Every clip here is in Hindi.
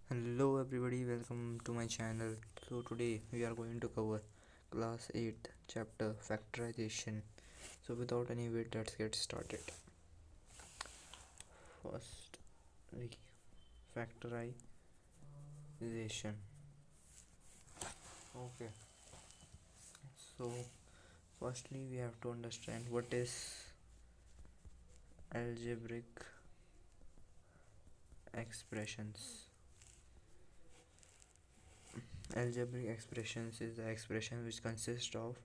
Hello everybody, welcome to my channel. So today we are going to cover class 8 chapter factorization. So without any wait, let's get started. First, factorization. Okay. So firstly we have to understand what is algebraic expressions. Algebraic expressions is the expression which consists of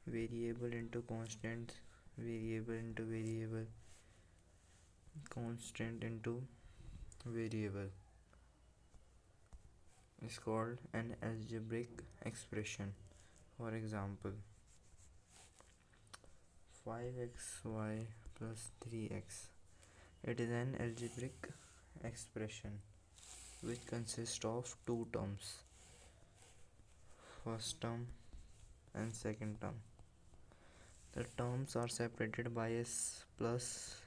variable into constant, variable into variable, constant into variable is called an algebraic expression. For example, 5xy plus 3x. It is an algebraic expression which consists of two terms, first term and second term. The terms are separated by a plus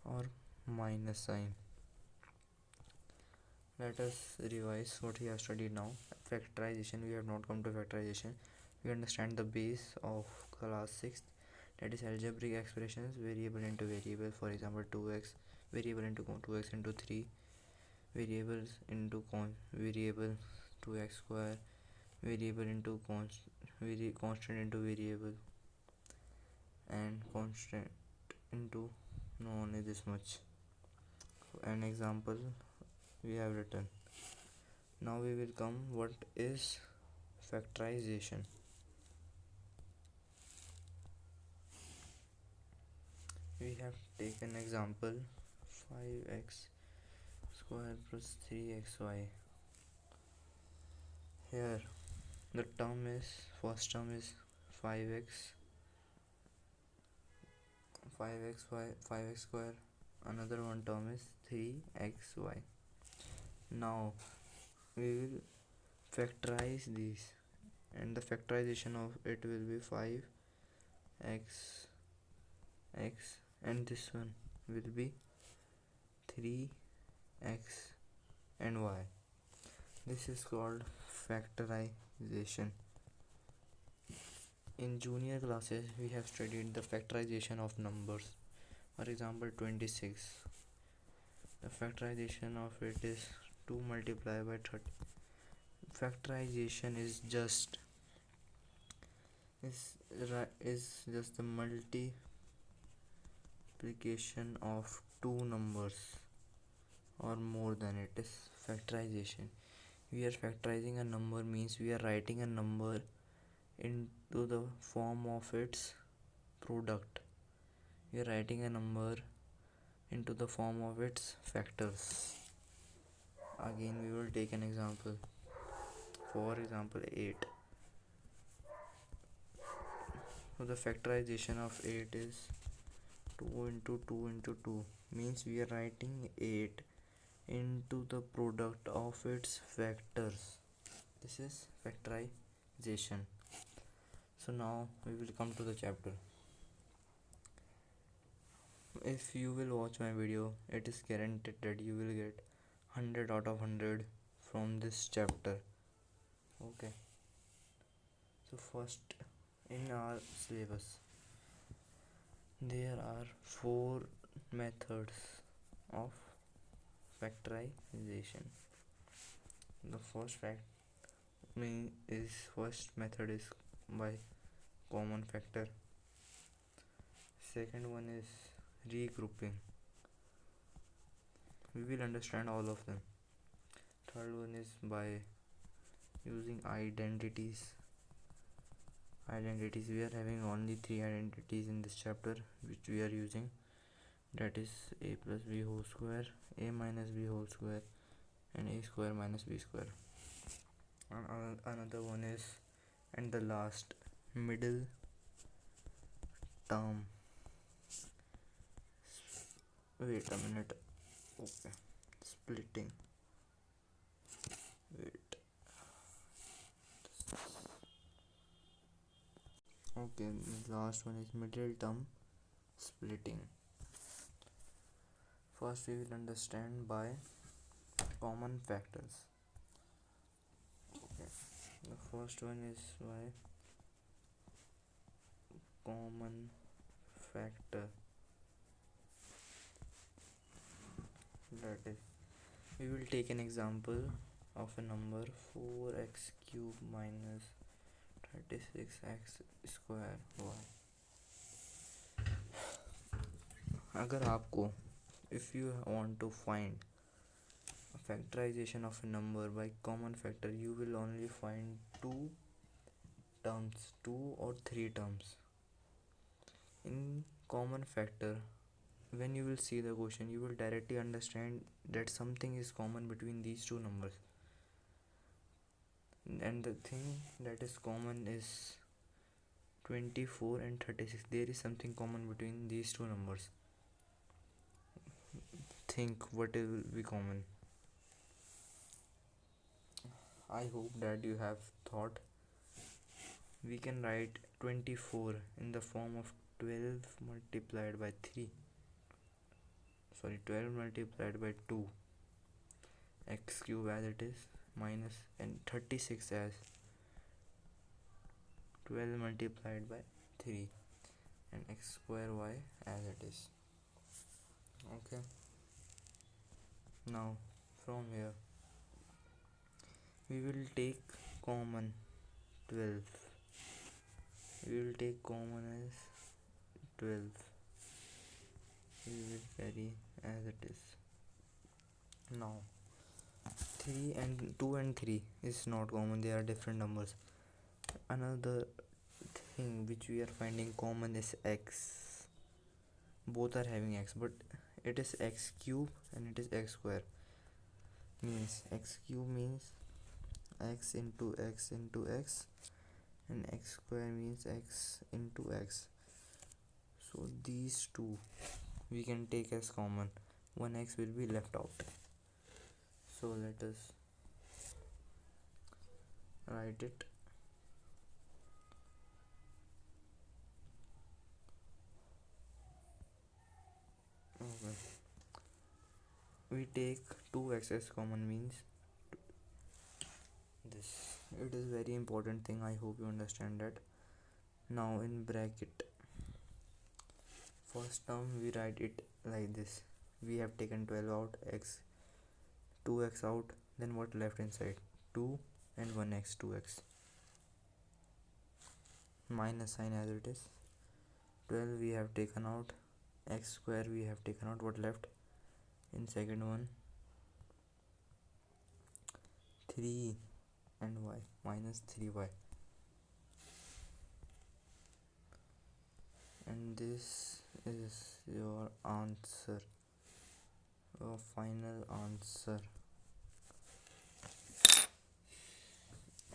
or minus sign. Let us revise what we have studied now. Factorization, we have not come to factorization. We understand the base of class 6, that is algebraic expressions, variable into variable. For example, 2x, variable into 2x into 3, variables into variable 2x square, variable into constant into variable, and constant into only this much. An example we have written. Now we will come what is factorization. We have taken example 5x square plus 3xy. Here the term is, first term is 5x 5x square, another one term is 3xy. Now we will factorize these, and the factorization of it will be 5x x, and this one will be 3x and y. This is called factorization. In junior classes we have studied the factorization of numbers. For example, 26, the factorization of it is 2 multiplied by 30. Factorization is just the multiplication of two numbers or more than. It is factorization. We are factorizing a number means we are writing a number into the form of its product. We are writing a number into the form of its factors. Again we will take an example. For example, 8. So the factorization of 8 is 2 into 2 into 2, means we are writing 8 into the product of its factors. This is factorization. So now we will come to the chapter. If you will watch my video, it is guaranteed that you will get 100 out of 100 from this chapter. Okay. So first, in our syllabus there are 4 methods of factorization. The first method is by common factor. Second one is regrouping. We will understand all of them. Third one is by using identities. We are having only 3 identities in this chapter which we are using, that is a plus b whole square, a minus b whole square, and a square minus b square. Another one is, and the last, middle term. Wait a minute. Okay, splitting. Wait. Okay, the last one is middle term splitting. First we will understand by common factors. Okay. The first one is y common factor, that is, we will take an example of a number 4x cube minus 36x square y. अगर आपको, if you want to find a factorization of a number by common factor, you will only find two terms, two or three terms. In common factor, when you will see the question, you will directly understand that something is common between these two numbers, and the thing that is common is 24 and 36. There is something common between these two numbers. Think what will be common. I hope that you have thought. We can write 24 in the form of 12 multiplied by 3. 12 multiplied by 2 x cube as it is, minus, and 36 as 12 multiplied by 3 and x square y as it is. Okay, now from here we will take common 12. We will take common as 12. We will carry as it is. Now 3 and 2 and 3 is not common, they are different numbers. Another thing which we are finding common is x. Both are having x, but it is x cube and it is x square. Means x cube means x into x into x, and x square means x into x. So these two we can take as common. One x will be left out. So let us write it. Okay. We take 2x as common, means this. It is very important thing. I hope you understand that. Now in bracket, first term we write it like this. We have taken 12 out, x 2x out, then what left inside? 2 and 1x, 2x, minus sign as it is. 12 we have taken out, x square we have taken out, what left in second one? 3 and y, minus 3y, and this is your answer, your final answer.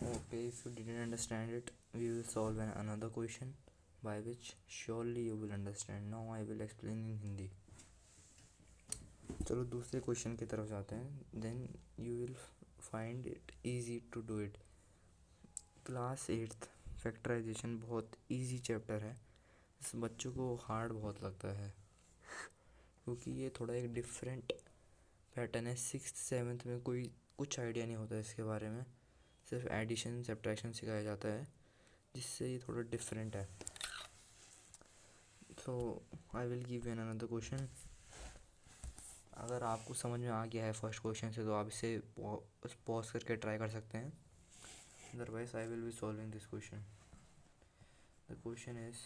Okay, if you didn't understand it, we will solve another question by which surely you will understand. Now I will explain in Hindi. चलो दूसरे क्वेश्चन की तरफ जाते हैं. Then you will find it easy to do it. Class 8th factorization बहुत इजी चैप्टर है. इस बच्चों को हार्ड बहुत लगता है क्योंकि ये थोड़ा एक डिफरेंट पैटर्न है. 6th 7th में कोई कुछ आइडिया नहीं होता इसके बारे में, सिर्फ एडिशन सब्ट्रैक्शन सिखाया जाता है, जिससे ये थोड़ा डिफरेंट है. So I will give you another question. अगर आपको समझ में आ गया है फर्स्ट क्वेश्चन से तो आप इसे पॉज करके ट्राई कर सकते हैं. Otherwise I will be solving this question. The question is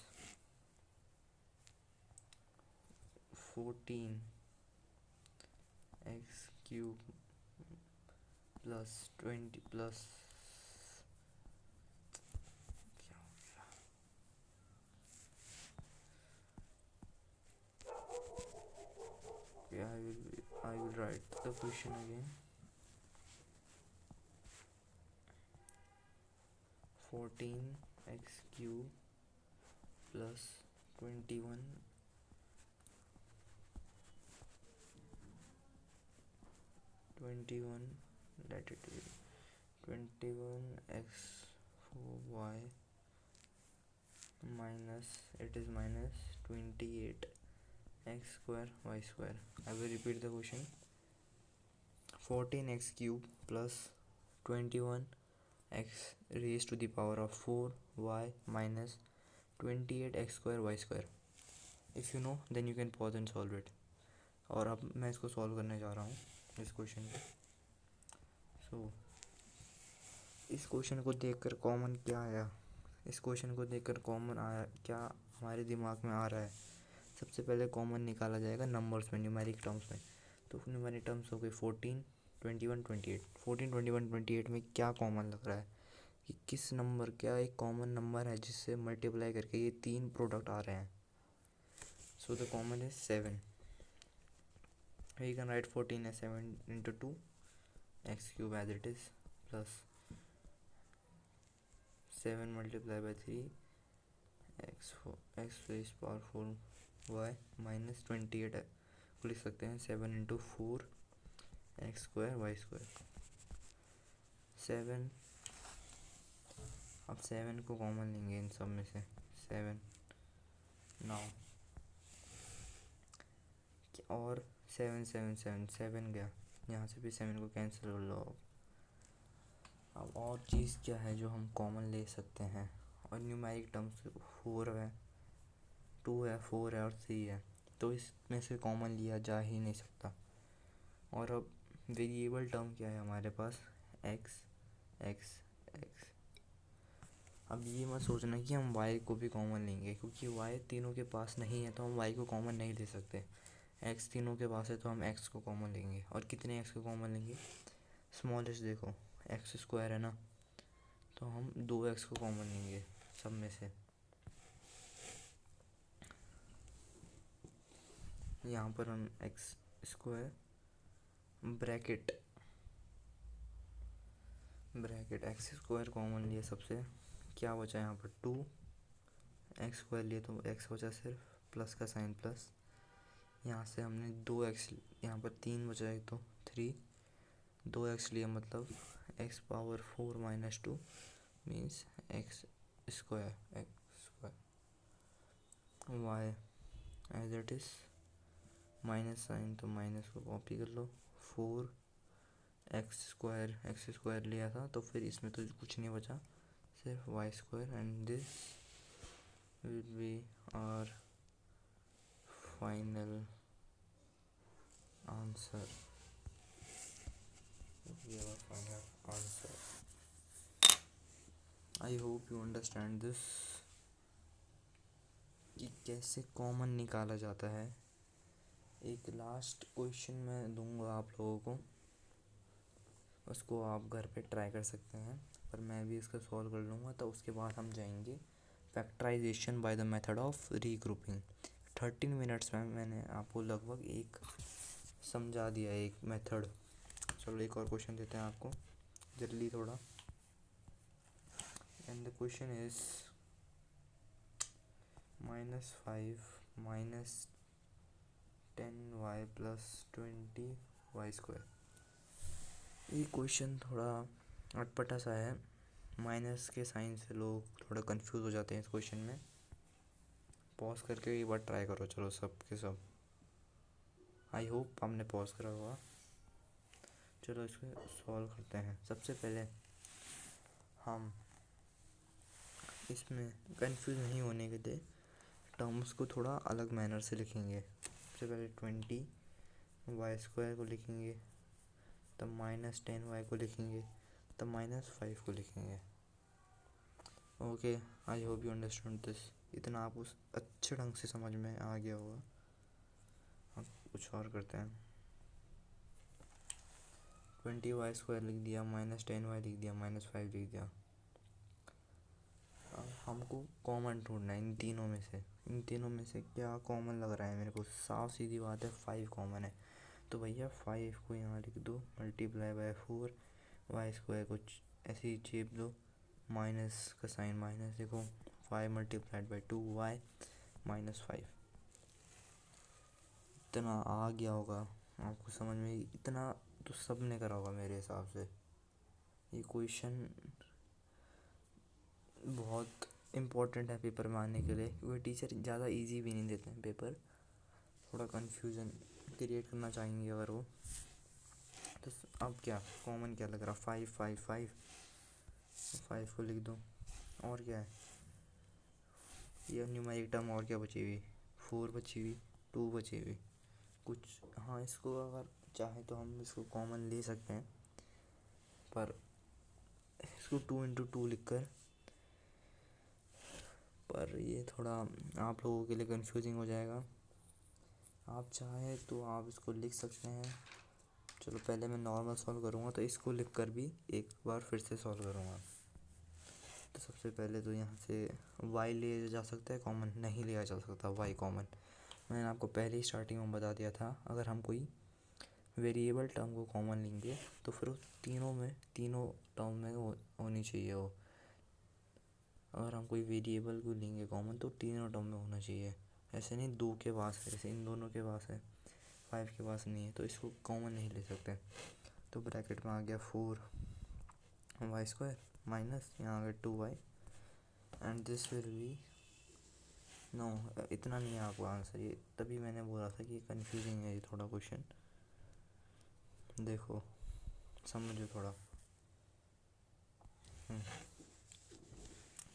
14 x cube plus 20 plus I will write the question again. 14x cube plus 21 let it be 21x y minus, it is minus 28 x square y square. I will repeat the question. 14x³ plus 21x raised to the power of 4y minus 28x² y². If you know then you can pause and solve it. और अब मैं इसको सॉल्व करने जा रहा हूँ इस क्वेश्चन को. सो इस क्वेश्चन को देखकर कॉमन क्या आया, इस क्वेश्चन को देखकर कॉमन आया क्या हमारे दिमाग में आ रहा है. सबसे पहले कॉमन निकाला जाएगा नंबर्स में, न्यूमेरिक टर्म्स में. तो न्यूमेरिक टर्म्स हो गए 14, 21, 28. 14, 21, 28 में क्या कॉमन लग रहा है कि किस नंबर, क्या एक कॉमन नंबर है जिससे मल्टीप्लाई करके ये तीन प्रोडक्ट आ रहे हैं. So the common is 7. We can write 14 as 7 into 2 x³ as it is plus 7 multiplied by 3 x raised power 4y minus 28 को लिख सकते हैं 7 into 4 x² y². 7, अब 7 को कॉमन लेंगे इन सब में से. 7 नाउ और 7 7 7 7 गया, यहाँ से भी 7 को कैंसिल कर लो. अब और चीज़ क्या है जो हम कॉमन ले सकते हैं, और न्यूमेरिक टर्म्स 4 है, 2 है, 4 है और 3 है, तो इसमें से कॉमन लिया जा ही नहीं सकता. और अब वेरिएबल टर्म क्या है हमारे पास, x x x. अब ये मत सोचना कि हम y को भी कॉमन लेंगे, क्योंकि y तीनों के पास नहीं है तो हम y को कॉमन नहीं ले सकते. x तीनों के पास है तो हम x को कॉमन लेंगे. और कितने x को कॉमन लेंगे, स्मॉलेस्ट देखो x² है ना, तो हम 2x को कॉमन लेंगे सब में से. यहाँ पर हम x² ब्रैकेट x² कॉमन लिए सबसे, क्या बचा यहाँ पर 2, x² लिए तो x बचा सिर्फ, प्लस का साइन प्लस. यहाँ से हमने 2x, यहाँ पर 3 बचा है तो 3, 2x लिया मतलब x power 4 minus 2 means x² y as it is. Minus sign तो माइनस को कॉपी कर लो. 4x² लिया था तो फिर इसमें तो कुछ नहीं बचा, सिर्फ y². And this will be our final answer. I hope you understand this कि कैसे कॉमन निकाला जाता है. एक लास्ट क्वेश्चन मैं दूंगा आप लोगों को, उसको आप घर पे ट्राई कर सकते हैं, पर मैं भी इसका सॉल्व कर लूँगा. तो उसके बाद हम जाएंगे factorization by the method of regrouping. 13 minutes में मैंने आपको लगभग एक समझा दिया है, एक मेथड. चलो एक और क्वेश्चन देते हैं आपको जल्दी थोड़ा. And the question is -5 minus 10y plus 20y². ये क्वेश्चन थोड़ा अटपटा सा है, माइनस के साइन से लोग थोड़ा कंफ्यूज हो जाते हैं इस क्वेश्चन में. पॉज करके एक बार ट्राई करो, चलो सब के सब. आई होप आपने पॉज करा होगा. चलो इसको सॉल्व करते हैं. सबसे पहले हम इसमें कंफ्यूज नहीं होने के लिए टर्म्स को थोड़ा अलग मैनर से लिखेंगे. सबसे पहले 20y² को लिखेंगे, तब -10y को लिखेंगे, तब -5 को लिखेंगे. Okay, I hope you understand this. इतना आपको अच्छे ढंग से समझ में आ गया होगा. अब कुछ और करते हैं. 20y² लिख दिया, -10y लिख दिया, -5 लिख दिया. अब हमको कॉमन ढूंढना है इन तीनों में से. इन तीनों में से क्या कॉमन लग रहा है मेरे को, साफ सीधी बात है 5 कॉमन है. तो भैया 5 को यहाँ लिख दो, मल्टीप्लाई बाय 4, y² को ऐसे ही चेप दो, माइनस का साइन माइनस देखो, 5 मल्टीप्लाइड बाई 2y -5. इतना आ गया होगा आपको समझ में, इतना तो सब ने करा होगा मेरे हिसाब से. ये क्वेश्चन बहुत इम्पोर्टेंट है पेपर में आने के लिए, क्योंकि टीचर ज़्यादा इजी भी नहीं देते हैं पेपर. थोड़ा कन्फ्यूज़न क्रिएट करना चाहेंगे अगर वो, तो अब क्या कॉमन क्या लग रहा, 5 5 5, 5 को लिख दो। और क्या है, ये न्यूमेरिक टर्म और क्या बची हुई, 4 बची हुई, 2 बची हुई कुछ। हाँ, इसको अगर चाहे तो हम इसको कॉमन ले सकते हैं, पर इसको 2 × 2 लिख कर, पर ये थोड़ा आप लोगों के लिए कंफ्यूजिंग हो जाएगा। आप चाहे तो आप इसको लिख सकते हैं। चलो पहले मैं नॉर्मल सॉल्व करूँगा, तो इसको लिख कर भी एक बार फिर से सॉल्व करूँगा। तो सबसे पहले तो यहाँ से y लिया जा सकता है कॉमन, नहीं लिया जा सकता y कॉमन। मैंने आपको पहले ही स्टार्टिंग में बता दिया था, अगर हम कोई वेरिएबल टर्म को कॉमन लेंगे तो फिर उस तीनों टर्म में होनी चाहिए वो। अगर हम कोई वेरिएबल को लेंगे कॉमन तो तीनों टर्म में होना चाहिए, ऐसे नहीं 2 के पास है, जैसे इन दोनों के पास है, 5 के पास नहीं है, तो इसको कॉमन नहीं ले सकते। तो ब्रैकेट में आ गया 4y² माइनस यहाँ आ गया 2y, and this will be no. इतना नहीं है आपको आंसर, ये तभी मैंने बोला था कि कंफ्यूजिंग है ये थोड़ा क्वेश्चन। देखो समझो थोड़ा।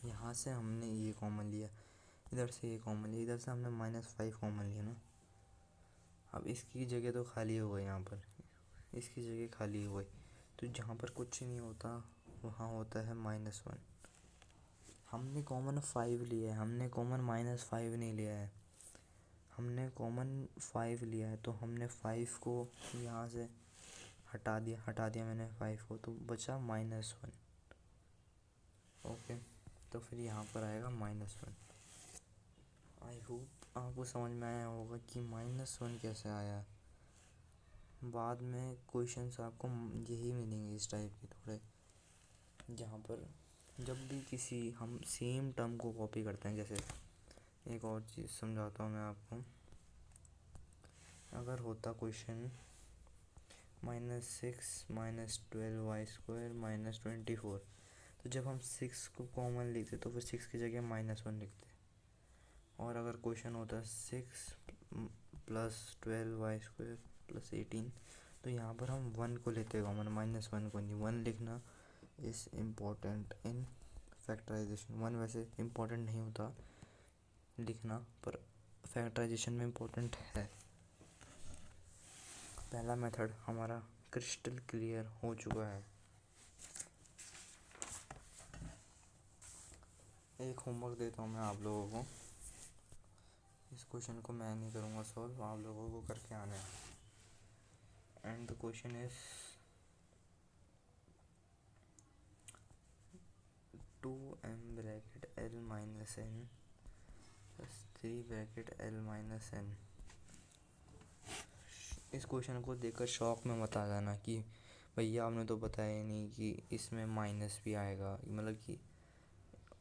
यहाँ से हमने ये कॉमन लिया, इधर से ये कॉमन लिया, इधर से हमने -5 कॉमन लिया ना। अब इसकी जगह तो खाली हो गई, यहाँ पर इसकी जगह खाली हो गई, तो जहाँ पर कुछ नहीं होता वहाँ होता है -1। हमने कॉमन 5 लिया है, हमने कॉमन -5 नहीं लिया है, हमने कॉमन 5 लिया है। तो हमने 5 को यहाँ से हटा दिया मैंने 5 को, तो बचा -1। ओके, तो फिर यहाँ पर आएगा -1। आई होप आपको समझ में आया होगा कि -1 कैसे आया। बाद में क्वेश्चंस आपको यही मिलेंगे इस टाइप के थोड़े, जहाँ पर जब भी किसी हम सेम टर्म को कॉपी करते हैं। जैसे एक और चीज़ समझाता हूँ मैं आपको। अगर होता क्वेश्चन -6 -12y² -24, तो जब हम 6 को कॉमन लिखते तो फिर 6 की जगह -1 लिखते। और अगर क्वेश्चन होता 6 + 12y² + 18, तो यहाँ पर हम 1 को लेते कॉमन, -1 को नहीं। 1 लिखना इज़ इम्पोर्टेंट इन फैक्टराइजेशन। 1 वैसे इम्पोर्टेंट नहीं होता लिखना, पर फैक्टराइजेशन में इम्पोर्टेंट है। पहला मेथड हमारा क्रिस्टल क्लियर हो चुका है। एक होमवर्क देता हूँ मैं आप लोगों को, इस क्वेश्चन को मैं नहीं करूँगा सॉल्व, आप लोगों को करके आना है। And the question is 2m L - n + 3 L - n। इस क्वेश्चन को देखकर शौक में मत आ जाना कि भैया आपने तो बताया ही नहीं कि इसमें माइनस भी आएगा, मतलब कि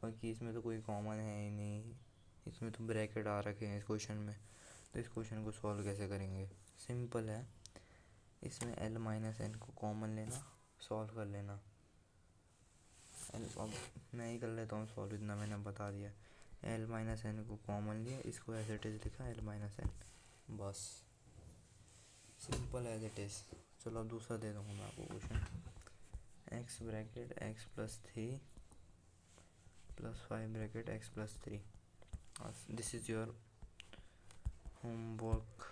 और कि इसमें तो कोई कॉमन है ही नहीं, इसमें तो ब्रैकेट आ रखे हैं इस क्वेश्चन में, तो इस क्वेश्चन को सॉल्व कैसे करेंगे। सिंपल है, इसमें L - n को कॉमन लेना, सॉल्व कर लेना। अब मैं ही कर लेता हूँ सॉल्व, इतना मैंने बता दिया। L - n को कॉमन लिया, इसको एज इट इज़ लिखा L - n, बस सिंपल एज इट इज़। चलो अब दूसरा दे दूँगा मैं आपको question. x x + 3 + 5 x + 3। This is your homework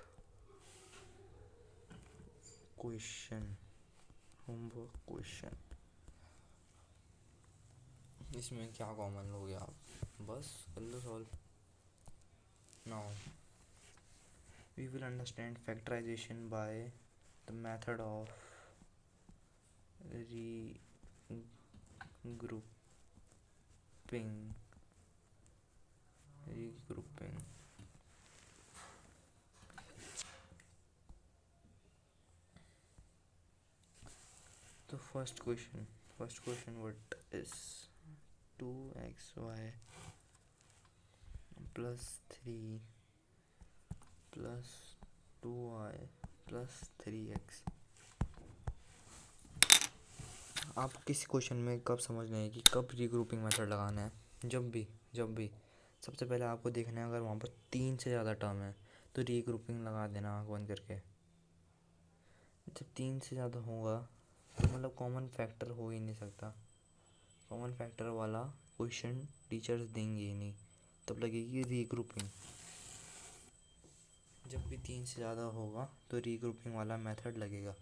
question. इसमें क्या कॉमन लोगे आप, बस कर लो solve. Now we will understand factorization by the method of regrouping। तो first question what is 2xy + 3 + 2y + 3x। आप किसी क्वेश्चन में कब समझ लें कि कब रीग्रुपिंग मेथड लगाना है। जब भी सबसे पहले आपको देखना है, अगर वहाँ पर 3 से ज़्यादा टर्म है तो रीग्रुपिंग लगा देना आँख बंद करके। जब 3 से ज़्यादा होगा तो मतलब कॉमन फैक्टर हो ही नहीं सकता। कॉमन फैक्टर वाला क्वेश्चन टीचर्स देंगे ही नहीं, तब लगेगी रीग्रुपिंग। जब भी 3 से ज़्यादा होगा तो रीग्रुपिंग वाला मेथड लगेगा।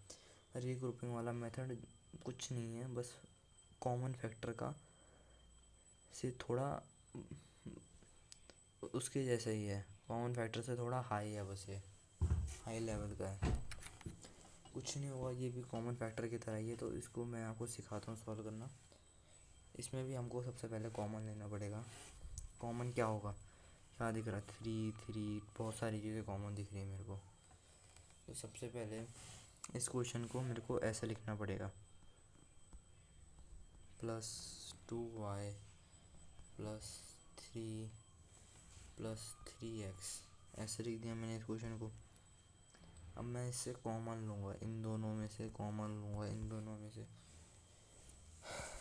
रीग्रुपिंग वाला मेथड कुछ नहीं है, बस कॉमन फैक्टर का से थोड़ा उसके जैसा ही है, कॉमन फैक्टर से थोड़ा हाई है, बस ये हाई लेवल का है, कुछ नहीं होगा। ये भी कॉमन फैक्टर की तरह ही है, तो इसको मैं आपको सिखाता हूँ सॉल्व करना। इसमें भी हमको सबसे पहले कॉमन लेना पड़ेगा। कॉमन क्या होगा, क्या दिख रहा है, 3 बहुत सारी चीज़ें कॉमन दिख रही है मेरे को। तो सबसे पहले इस क्वेश्चन को मेरे को ऐसे लिखना पड़ेगा, +2y +3 +3x, ऐसे लिख दिया मैंने इस क्वेश्चन को। अब मैं इससे कॉमन लूँगा, इन दोनों में से कॉमन लूँगा, इन दोनों में से।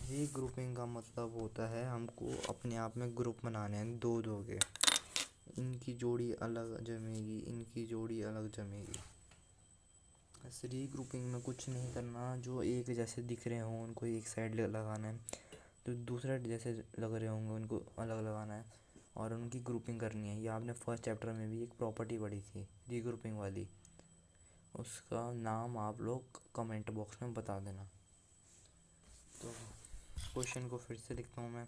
रीग्रुपिंग का मतलब होता है हमको अपने आप में ग्रुप बनाने हैं दो दो के, इनकी जोड़ी अलग जमेगी, इनकी जोड़ी अलग जमेगी। इस रीग्रुपिंग में कुछ नहीं करना, जो एक जैसे दिख रहे हों उनको एक साइड लगाना है, जो दूसरे जैसे लग रहे होंगे उनको अलग लगाना है, और उनकी ग्रुपिंग करनी है। ये आपने फर्स्ट चैप्टर में भी एक प्रॉपर्टी पढ़ी थी रीग्रुपिंग वाली, उसका नाम आप लोग कमेंट बॉक्स में बता देना। तो क्वेश्चन को फिर से लिखता हूँ मैं,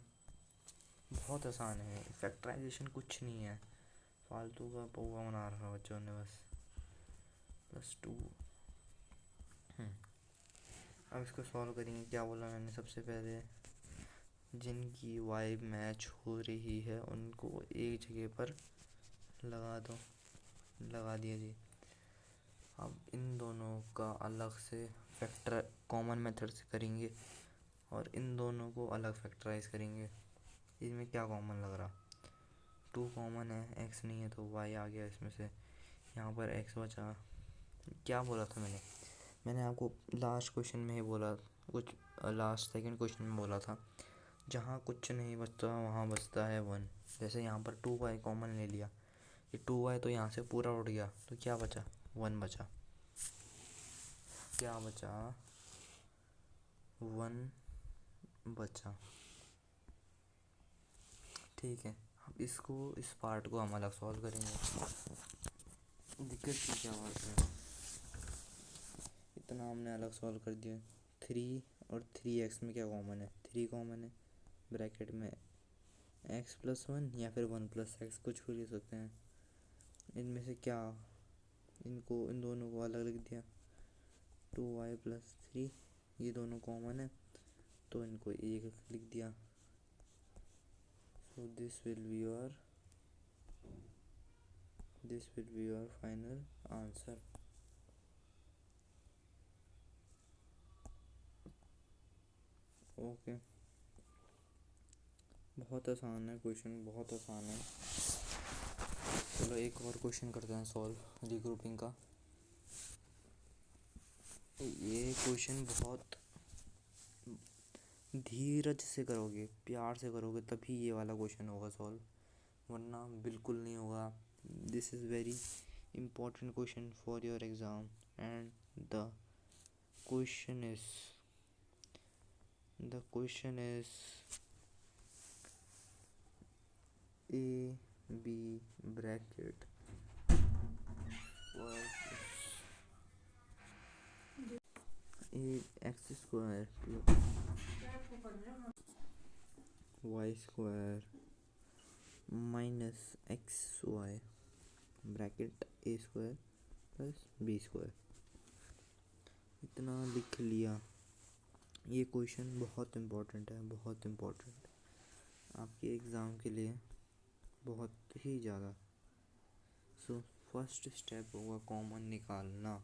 बहुत आसान है, फैक्टराइजेशन कुछ नहीं है, फालतू का पौवा बना रखा बच्चों ने बस। +2। अब इसको सॉल्व करेंगे। क्या बोला मैंने सबसे पहले, जिनकी वाइब मैच हो रही है उनको एक जगह पर लगा दो, लगा दिया जी। अब इन दोनों का अलग से फैक्टर कॉमन मेथड से करेंगे, और इन दोनों को अलग फैक्टराइज करेंगे। इसमें क्या कॉमन लग रहा, 2 कॉमन है, x नहीं है तो y आ गया इसमें से, यहाँ पर x बचा। क्या बोला था मैंने आपको लास्ट क्वेश्चन में ही बोला, कुछ लास्ट सेकंड क्वेश्चन में बोला था, जहाँ कुछ नहीं बचता वहाँ बचता है 1। जैसे यहाँ पर 2y कॉमन ले लिया, ये 2y तो यहाँ से पूरा उठ गया, तो क्या बचा, 1 बचा। क्या बचा, 1 बचा। ठीक है, अब इसको, इस पार्ट को हम अलग सॉल्व करेंगे। दिक्कत की क्या बात है, इतना हमने अलग सॉल्व कर दिया। 3 और 3x में क्या कॉमन है, 3 कॉमन है, ब्रैकेट में x+1 या फिर 1+x, कुछ भी ले सकते हैं। इनमें से क्या, इनको इन दोनों को अलग लिख दिया, 2y+3, ये दोनों कॉमन है तो इनको एक लिख दिया। So this will be your final answer. Okay, बहुत आसान है क्वेश्चन, बहुत आसान है। चलो एक और क्वेश्चन करते हैं सॉल्व रीग्रुपिंग का। ये क्वेश्चन बहुत धीरज से करोगे, प्यार से करोगे, तभी ये वाला क्वेश्चन होगा सॉल्व, वरना बिल्कुल नहीं होगा। This is very important question for your exam, and question is the question is a b bracket was a x square plus y square minus xy bracket a square plus b square, इतना लिख लिया। ये क्वेश्चन बहुत इम्पोर्टेंट है, बहुत इम्पोर्टेंट आपके एग्ज़ाम के लिए, बहुत ही ज़्यादा। सो फर्स्ट स्टेप होगा कॉमन निकालना।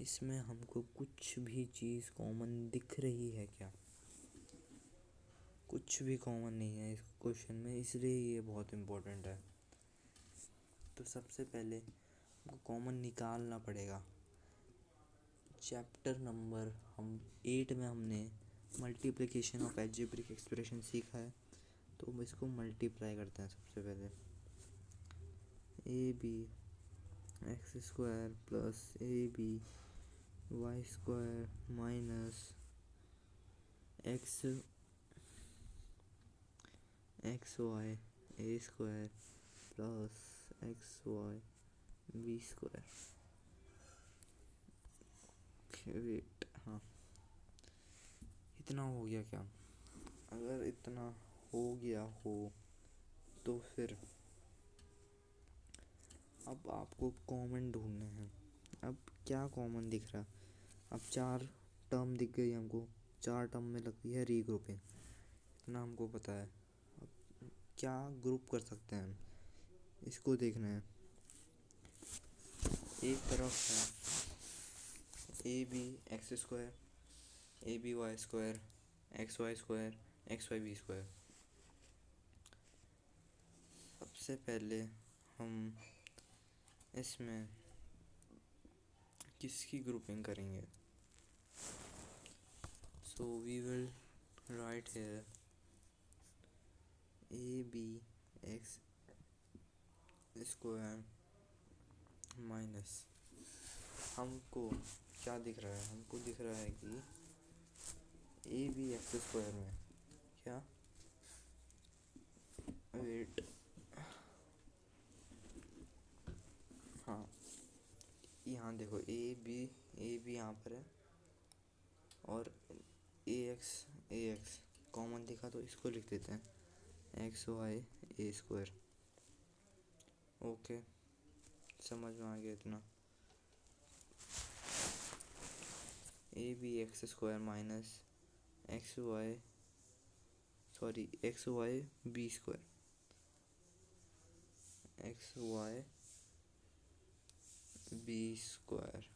इसमें हमको कुछ भी चीज़ कॉमन दिख रही है क्या, कुछ भी कॉमन नहीं है इस क्वेश्चन में, इसलिए ये बहुत इम्पोर्टेंट है। तो सबसे पहले हमको कॉमन निकालना पड़ेगा। चैप्टर नंबर 8 में हमने मल्टीप्लिकेशन ऑफ अलजेब्रिक एक्सप्रेशन सीखा है, तो हम इसको मल्टीप्लाई करते हैं। सबसे पहले ab x² plus ab y square minus x Y ए square plus x Y B square. Wait, हाँ इतना हो गया क्या? अगर इतना हो गया हो तो फिर अब आपको कॉमन ढूंढने हैं। अब क्या कॉमन दिख रहा? अब 4 टर्म दिख गई हमको, 4 टर्म में लगती है रीग्रुपिंग, इतना हमको पता है। अब क्या ग्रुप कर सकते हैं हम, इसको देखना है। एक तरफ है A B X square, A B Y square, X Y square, X Y B square. सबसे पहले हम इसमें किसकी ग्रुपिंग करेंगे? So we will write here A B X square minus, हमको क्या दिख रहा है? हमको दिख रहा है कि ए बी एक्स स्क्वायर में क्या, वेट, हाँ यहाँ देखो ए बी यहाँ पर है और ए एक्स कॉमन दिखा तो इसको लिख देते हैं एक्स वाई ए स्क्वायर। ओके, समझ में आ गया इतना। A B X square minus x Y B square, X Y B square.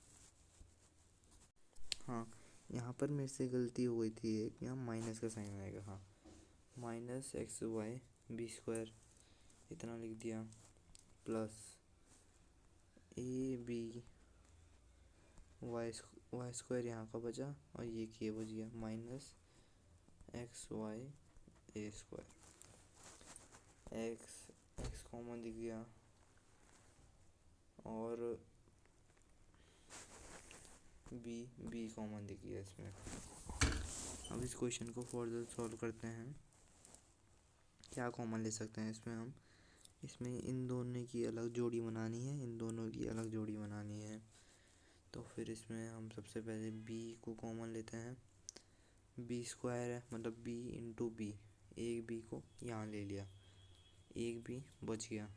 हाँ यहाँ पर मेरे से गलती हो गई थी, एक यहाँ माइनस का साइन आएगा। हाँ minus x Y B square इतना लिख दिया, plus A B Y square यहाँ का बचा और ये के बच गया, माइनस एक्स वाई ए स्क्वायर। एक्स कॉमन दिख गया और बी कॉमन दिख गया इसमें। अब इस क्वेश्चन को फर्दर सॉल्व करते हैं। क्या कॉमन ले सकते हैं इसमें हम? इसमें इन दोनों की अलग जोड़ी बनानी है, इन दोनों की अलग जोड़ी बनानी है। तो फिर इसमें हम सबसे पहले बी को कॉमन लेते हैं। बी स्क्वायर है मतलब बी इंटू बी, एक बी को यहाँ ले लिया, एक बी बच गया।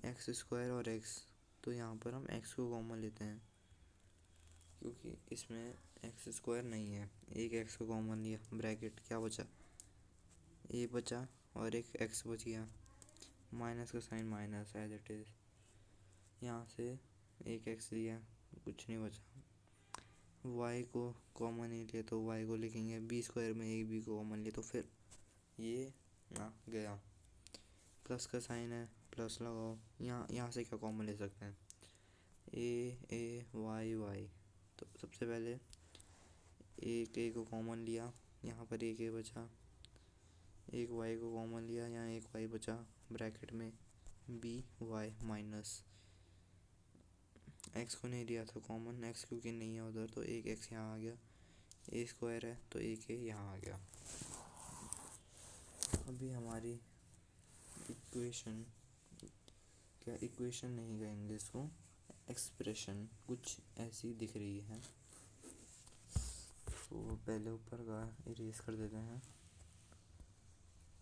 एक्स स्क्वायर और एक्स, तो यहाँ पर हम एक्स को कॉमन लेते हैं क्योंकि इसमें एक्स स्क्वायर नहीं है। एक एक्स को कॉमन लिया, ब्रैकेट क्या बचा, ए बचा और एक एक्स बच गया, माइनस का sign minus as it is. यहाँ से एक एक्स लिया, कुछ नहीं बचा। वाई को कॉमन नहीं लिया तो वाई को लिखेंगे, बी स्क्वायर में एक बी को कॉमन लिया तो फिर ये आ गया। प्लस का साइन है, प्लस लगाओ। यहाँ से क्या कॉमन ले सकते हैं? ए वाई। तो सबसे पहले एक ए को कॉमन लिया, यहाँ पर एक ए बचा, एक वाई को कॉमन लिया, यहाँ एक वाई बचा, ब्रैकेट में बी वाई माइनस एक्स को नहीं लिया था कॉमन, एक्स क्योंकि नहीं है उधर तो एक एक्स यहाँ आ गया। ए स्क्वायर है तो एक ए यहाँ आ गया। अभी हमारी इक्वेशन, क्या इक्वेशन नहीं कहेंगे इसको, एक्सप्रेशन कुछ ऐसी दिख रही है। तो पहले ऊपर का इरेज कर देते हैं,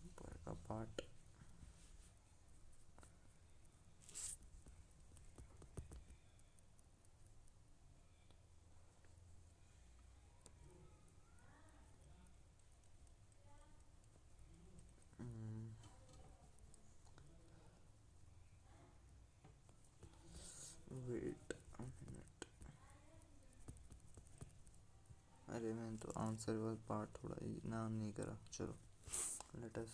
ऊपर का पार्ट। वेट अ मिनट, अरे मैंने तो आंसर वाला पार्ट थोड़ा नाम नहीं करा। चलो let us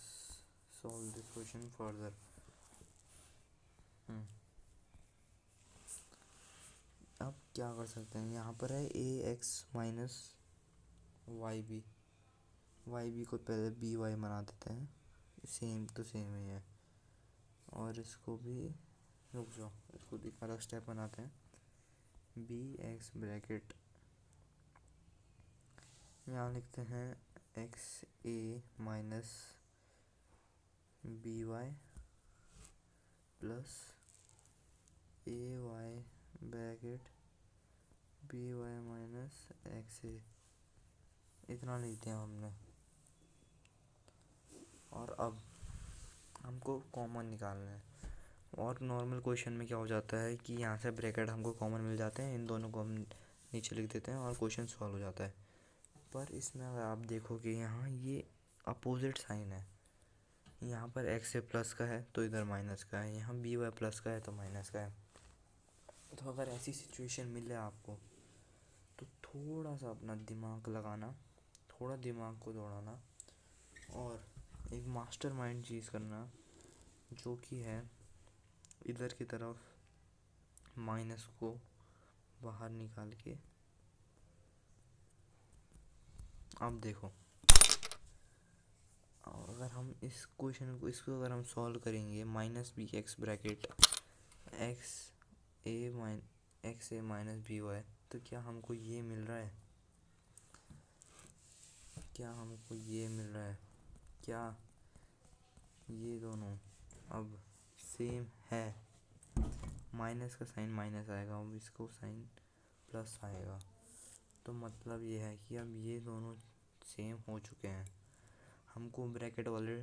solve this question further. अब क्या कर सकते हैं, यहाँ पर है ए एक्स माइनस वाई बी को पहले बी वाई बना देते हैं, सेम तो सेम ही है। और इसको भी, रुक जाओ, इसको भी अलग स्टेप बनाते हैं। बी एक्स ब्रैकेट, यहाँ लिखते हैं x a minus b y plus a y bracket b y minus x a, इतना लिख दिया हमने। और अब हमको कॉमन निकालना है। और नॉर्मल क्वेश्चन में क्या हो जाता है कि यहाँ से ब्रैकेट हमको कॉमन मिल जाते हैं, इन दोनों को हम नीचे लिख देते हैं और क्वेश्चन सॉल्व हो जाता है। पर इसमें अगर आप देखोगे यहाँ ये अपोजिट साइन है, यहाँ पर एक्स ए प्लस का है तो इधर माइनस का है, यहाँ बी वाई प्लस का है तो माइनस का है। तो अगर ऐसी सिचुएशन मिले आपको तो थोड़ा सा अपना दिमाग लगाना, थोड़ा दिमाग को दौड़ाना और एक मास्टरमाइंड चीज़ करना, जो कि है इधर की तरफ माइनस को बाहर निकाल के। अब देखो, अगर हम इस क्वेश्चन को इसको अगर हम सॉल्व करेंगे, minus b x bracket x a minus b y, तो क्या हमको ये मिल रहा है, क्या हमको ये मिल रहा है, क्या ये दोनों अब सेम है? माइनस का साइन माइनस आएगा, अब इसको साइन प्लस आएगा, तो मतलब ये है कि अब ये दोनों सेम हो चुके हैं। हमको ब्रैकेट वाले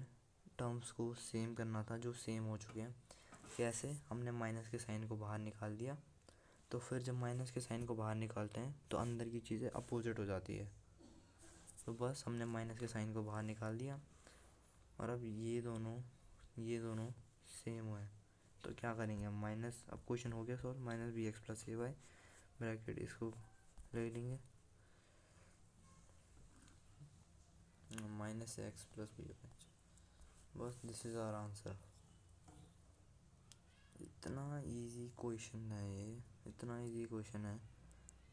टर्म्स को सेम करना था जो सेम हो चुके हैं। कैसे? हमने माइनस के साइन को बाहर निकाल दिया, तो फिर जब माइनस के साइन को बाहर निकालते हैं तो अंदर की चीज़ें अपोजिट हो जाती है। तो बस हमने माइनस के साइन को बाहर निकाल दिया और अब ये दोनों सेम हुए। तो क्या करेंगे हम, माइनस, अब क्वेश्चन हो गया solve, minus b x plus a y bracket, इसको ले लेंगे minus x plus b y, बस दिस इज़ आवर आंसर। इतना इजी क्वेश्चन है ये, इतना इजी क्वेश्चन है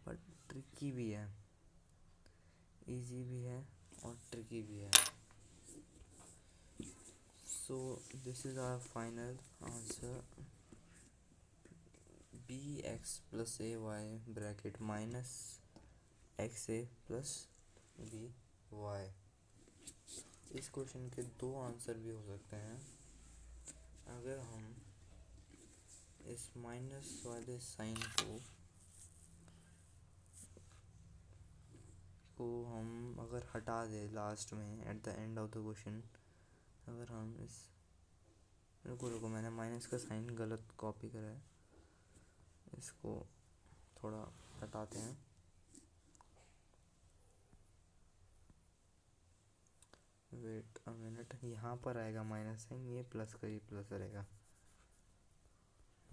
बट ट्रिकी भी है, इजी भी है और ट्रिकी भी है। So this is our final answer, b x plus a y bracket minus x a plus b y. इस क्वेश्चन के दो आंसर भी हो सकते हैं। अगर हम इस माइनस वाले साइन को हम अगर हटा दें लास्ट में, at the end of the question, अगर हम इस, रुको मैंने माइनस का साइन गलत कॉपी करा है, इसको थोड़ा हटाते हैं। वेट अ मिनट, यहाँ पर आएगा माइनस साइन, ये प्लस का ये प्लस रहेगा,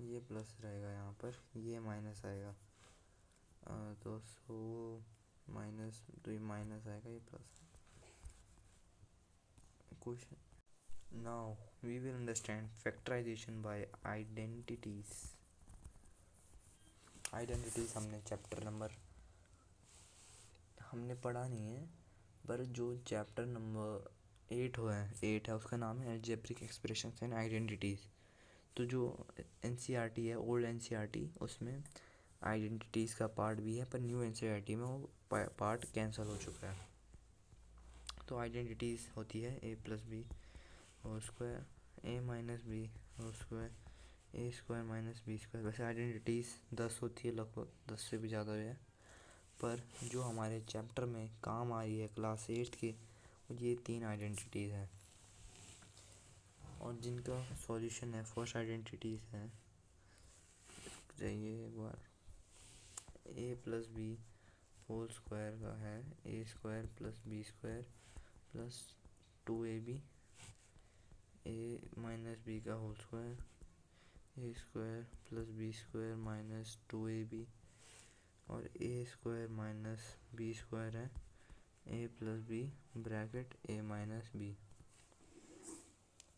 ये प्लस रहेगा, यहाँ पर ये माइनस आएगा, तो सो माइनस, तो ये माइनस आएगा, ये plus. Question now we will understand factorization by identities. Identities हमने चैप्टर नंबर, हमने पढ़ा नहीं है, पर जो चैप्टर नंबर 8 है उसका नाम है अलजेब्रिक एक्सप्रेशंस एंड आइडेंटिटीज़। तो जो एनसीईआरटी है, ओल्ड एनसीईआरटी, उसमें आइडेंटिटीज़ का पार्ट भी है, पर न्यू एनसीईआरटी में वो पार्ट कैंसिल हो चुका है। तो आइडेंटिटीज़ होती है a plus b whole square, A minus B whole square, a square minus b square. वैसे आइडेंटिटीज़ 10 होती है, लगभग 10 से भी ज़्यादा है, पर जो हमारे चैप्टर में काम आ रही है क्लास 8 की, ये 3 आइडेंटिटीज़ हैं और जिनका सॉल्यूशन है, फर्स्ट आइडेंटिटीज़ है, जाइए एक बार, a plus b whole square का है a square plus b square plus 2ab, a minus b का whole square a square plus b square minus 2ab, और a square minus b square है a plus b bracket a minus b.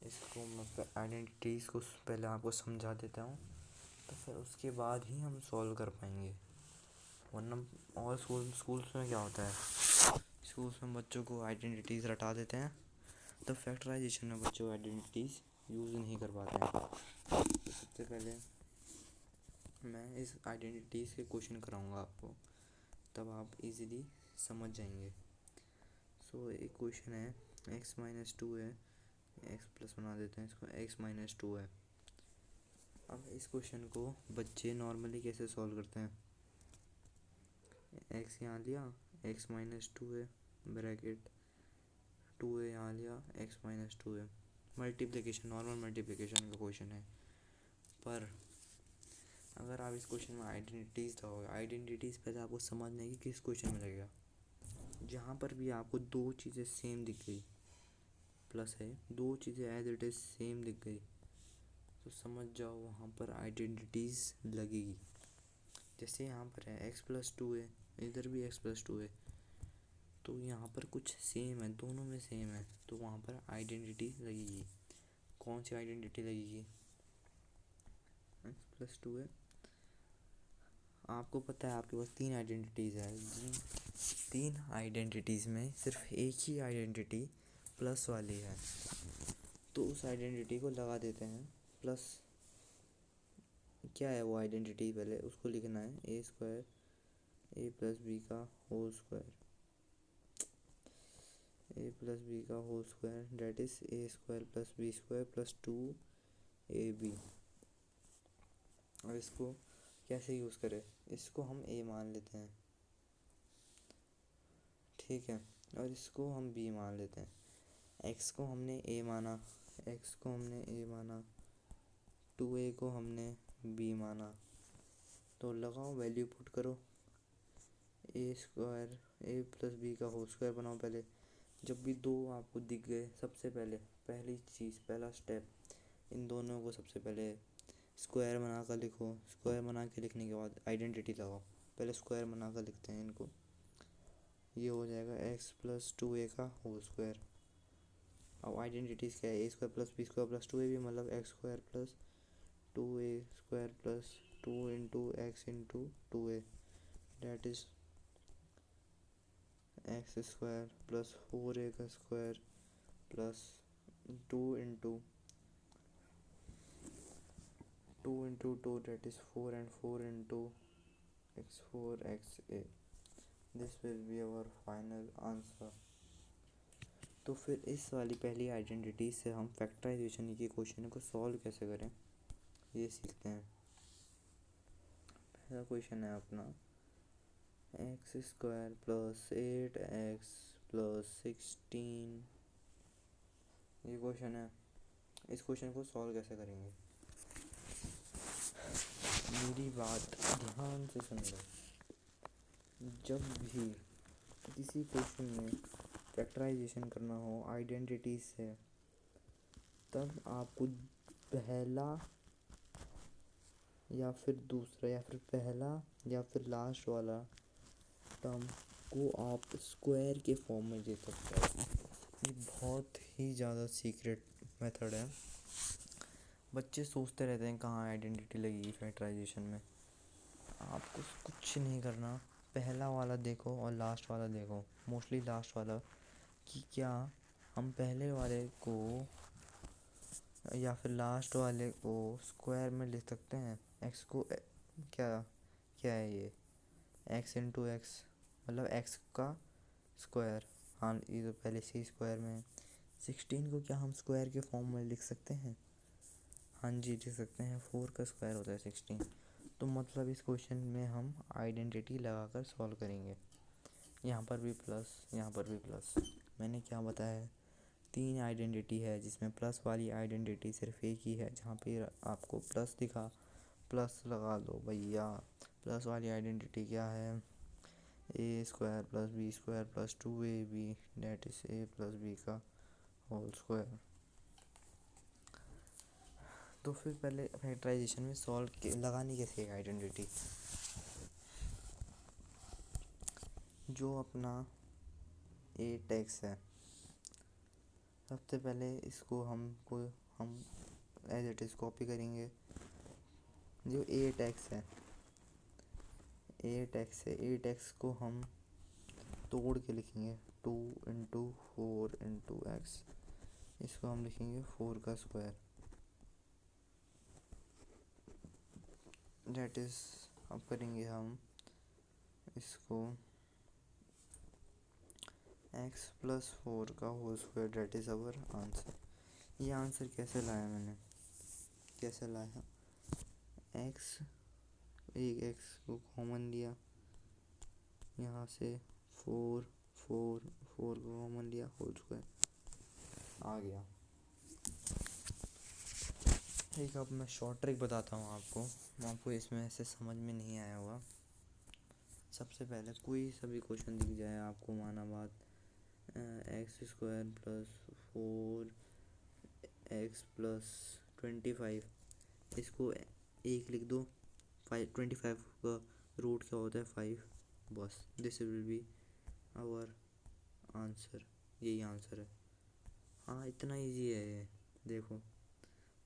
इसको मैं आइडेंटिटीज़ को पहले आपको समझा देता हूँ, तो फिर उसके बाद ही हम सॉल्व कर पाएंगे। वरना और स्कूल्स में क्या होता है, स्कूल्स में बच्चों को आइडेंटिटीज़ रटा देते हैं, तो फैक्टराइजेशन में बच्चों आइडेंटिटीज़ यूज़ नहीं कर पाते हैं। सबसे पहले मैं इस आइडेंटिटीज़ के क्वेश्चन कराऊंगा आपको, तब आप इजीली समझ जाएंगे। सो एक क्वेश्चन है, x-2 है, x प्लस बना देते हैं इसको, x-2 है। अब इस क्वेश्चन को बच्चे नॉर्मली कैसे सॉल्व करते हैं, x यहाँ लिया, x-2 है, ब्रैकेट 2 है यहाँ लिया, x-2 है, मल्टीप्लिकेशन, नॉर्मल मल्टीप्लिकेशन का क्वेश्चन है। पर अगर आप इस क्वेश्चन में आइडेंटिटीज़ लगाओगे, आइडेंटिटीज़ पहले आपको समझना है कि किस क्वेश्चन में लगेगा। जहाँ पर भी आपको दो चीज़ें सेम दिख गई, प्लस है, दो चीज़ें एज इट इज़ सेम दिख गई, तो समझ जाओ वहाँ पर आइडेंटिटीज़ लगेगी। जैसे यहाँ पर है x+2 है, इधर भी x+2 है, तो यहाँ पर कुछ सेम है, दोनों में सेम है, तो वहाँ पर आइडेंटिटी लगेगी। कौन सी आइडेंटिटी लगेगी, x+2 है। आपको पता है आपके पास 3 आइडेंटिटीज़ है, जिन 3 आइडेंटिटीज़ में सिर्फ एक ही आइडेंटिटी प्लस वाली है, तो उस आइडेंटिटी को लगा देते हैं। प्लस क्या है वो आइडेंटिटी, पहले उसको लिखना है, a² a+b का होल स्क्वायर, a+b का whole square, that is a² + b² + 2ab। अब इसको कैसे यूज़ करें, इसको हम a मान लेते हैं, ठीक है, और इसको हम b मान लेते हैं। x को हमने a माना, 2a को हमने b माना, तो लगाओ वैल्यू पुट करो, a² a+b का होल स्क्वायर बनाओ। पहले जब भी दो आपको दिख गए, सबसे पहली चीज़, पहला स्टेप, इन दोनों को सबसे पहले स्क्वायर बना कर लिखो। स्क्वायर बना के लिखने के बाद आइडेंटिटी लगाओ। पहले स्क्वायर बना कर लिखते हैं इनको, ये हो जाएगा x+2a का होल स्क्वायर। अब आइडेंटिटीज़ क्या है, a² + b² + 2ab, मतलब x² + 2a² + 2 × x × 2a, that is x² + 4a² + 2 × 2, that is 4 and 4 × x4xa. This will be our final answer. तो फिर इस वाली पहली आइडेंटिटी से हम फैक्टराइजेशन के क्वेश्चन को सॉल्व कैसे करें, ये सीखते हैं। पहला क्वेश्चन है अपना, x² + 8x + 16, ये क्वेश्चन है। इस क्वेश्चन को सॉल्व कैसे करेंगे, मेरी बात ध्यान से सुन लो। जब भी किसी क्वेश्चन में फैक्टराइजेशन करना हो आइडेंटिटी से, तब आपको पहला या फिर दूसरा या फिर पहला या फिर लास्ट वाला टर्म को आप स्क्वायर के फॉर्म में दे सकते हो। ये बहुत ही ज़्यादा सीक्रेट मेथड है। बच्चे सोचते रहते हैं कहाँ आइडेंटिटी लगेगी फैक्टराइजेशन में। आपको कुछ नहीं करना, पहला वाला देखो और लास्ट वाला देखो, मोस्टली लास्ट वाला, कि क्या हम पहले वाले को या फिर लास्ट वाले को स्क्वायर में लिख सकते हैं। एक्स को क्या क्या है ये, x × x, मतलब x का स्क्वायर, हाँ ये तो पहले से ही स्क्वायर में है। 16 को क्या हम स्क्वायर के फॉर्म में लिख सकते हैं, हाँ जी लिख सकते हैं, 4 का स्क्वायर होता है 16। तो मतलब इस क्वेश्चन में हम आइडेंटिटी लगाकर सॉल्व करेंगे। यहाँ पर भी प्लस, यहाँ पर भी प्लस। मैंने क्या बताया है, 3 आइडेंटिटी है जिसमें प्लस वाली आइडेंटिटी सिर्फ एक ही है। जहाँ पे आपको प्लस दिखा, प्लस लगा दो भैया। प्लस वाली आइडेंटिटी क्या है, a² + b² + 2ab, that is a+b का होल स्क्वायर। तो फिर पहले फैक्टराइजेशन में सॉल्व लगानी कैसे है आइडेंटिटी, जो अपना 8x है, सबसे पहले इसको हम एज इट इज़ कॉपी करेंगे। जो 8x है, 8x को हम तोड़ के लिखेंगे, 2 × 4 × x, इसको हम लिखेंगे 4 का स्क्वायर। डेट इज, अब करेंगे हम इसको x+4 का whole square, that is our answer. ये आंसर कैसे लाया मैंने, कैसे लाया, x, एक x को कॉमन लिया, यहाँ से 4 4 4 को कॉमन लिया, होल स्क्वायर आ गया। ठीक, अब मैं शॉर्ट ट्रिक बताता हूँ आपको इसमें ऐसे समझ में नहीं आया होगा। सबसे पहले कोई सभी क्वेश्चन दिख जाए आपको, माना बात x² + 4x + 25, इसको एक लिख दो, 25 का रूट क्या होता है 5, बस this will be our answer, यही आंसर है। हाँ, इतना इजी है ये। देखो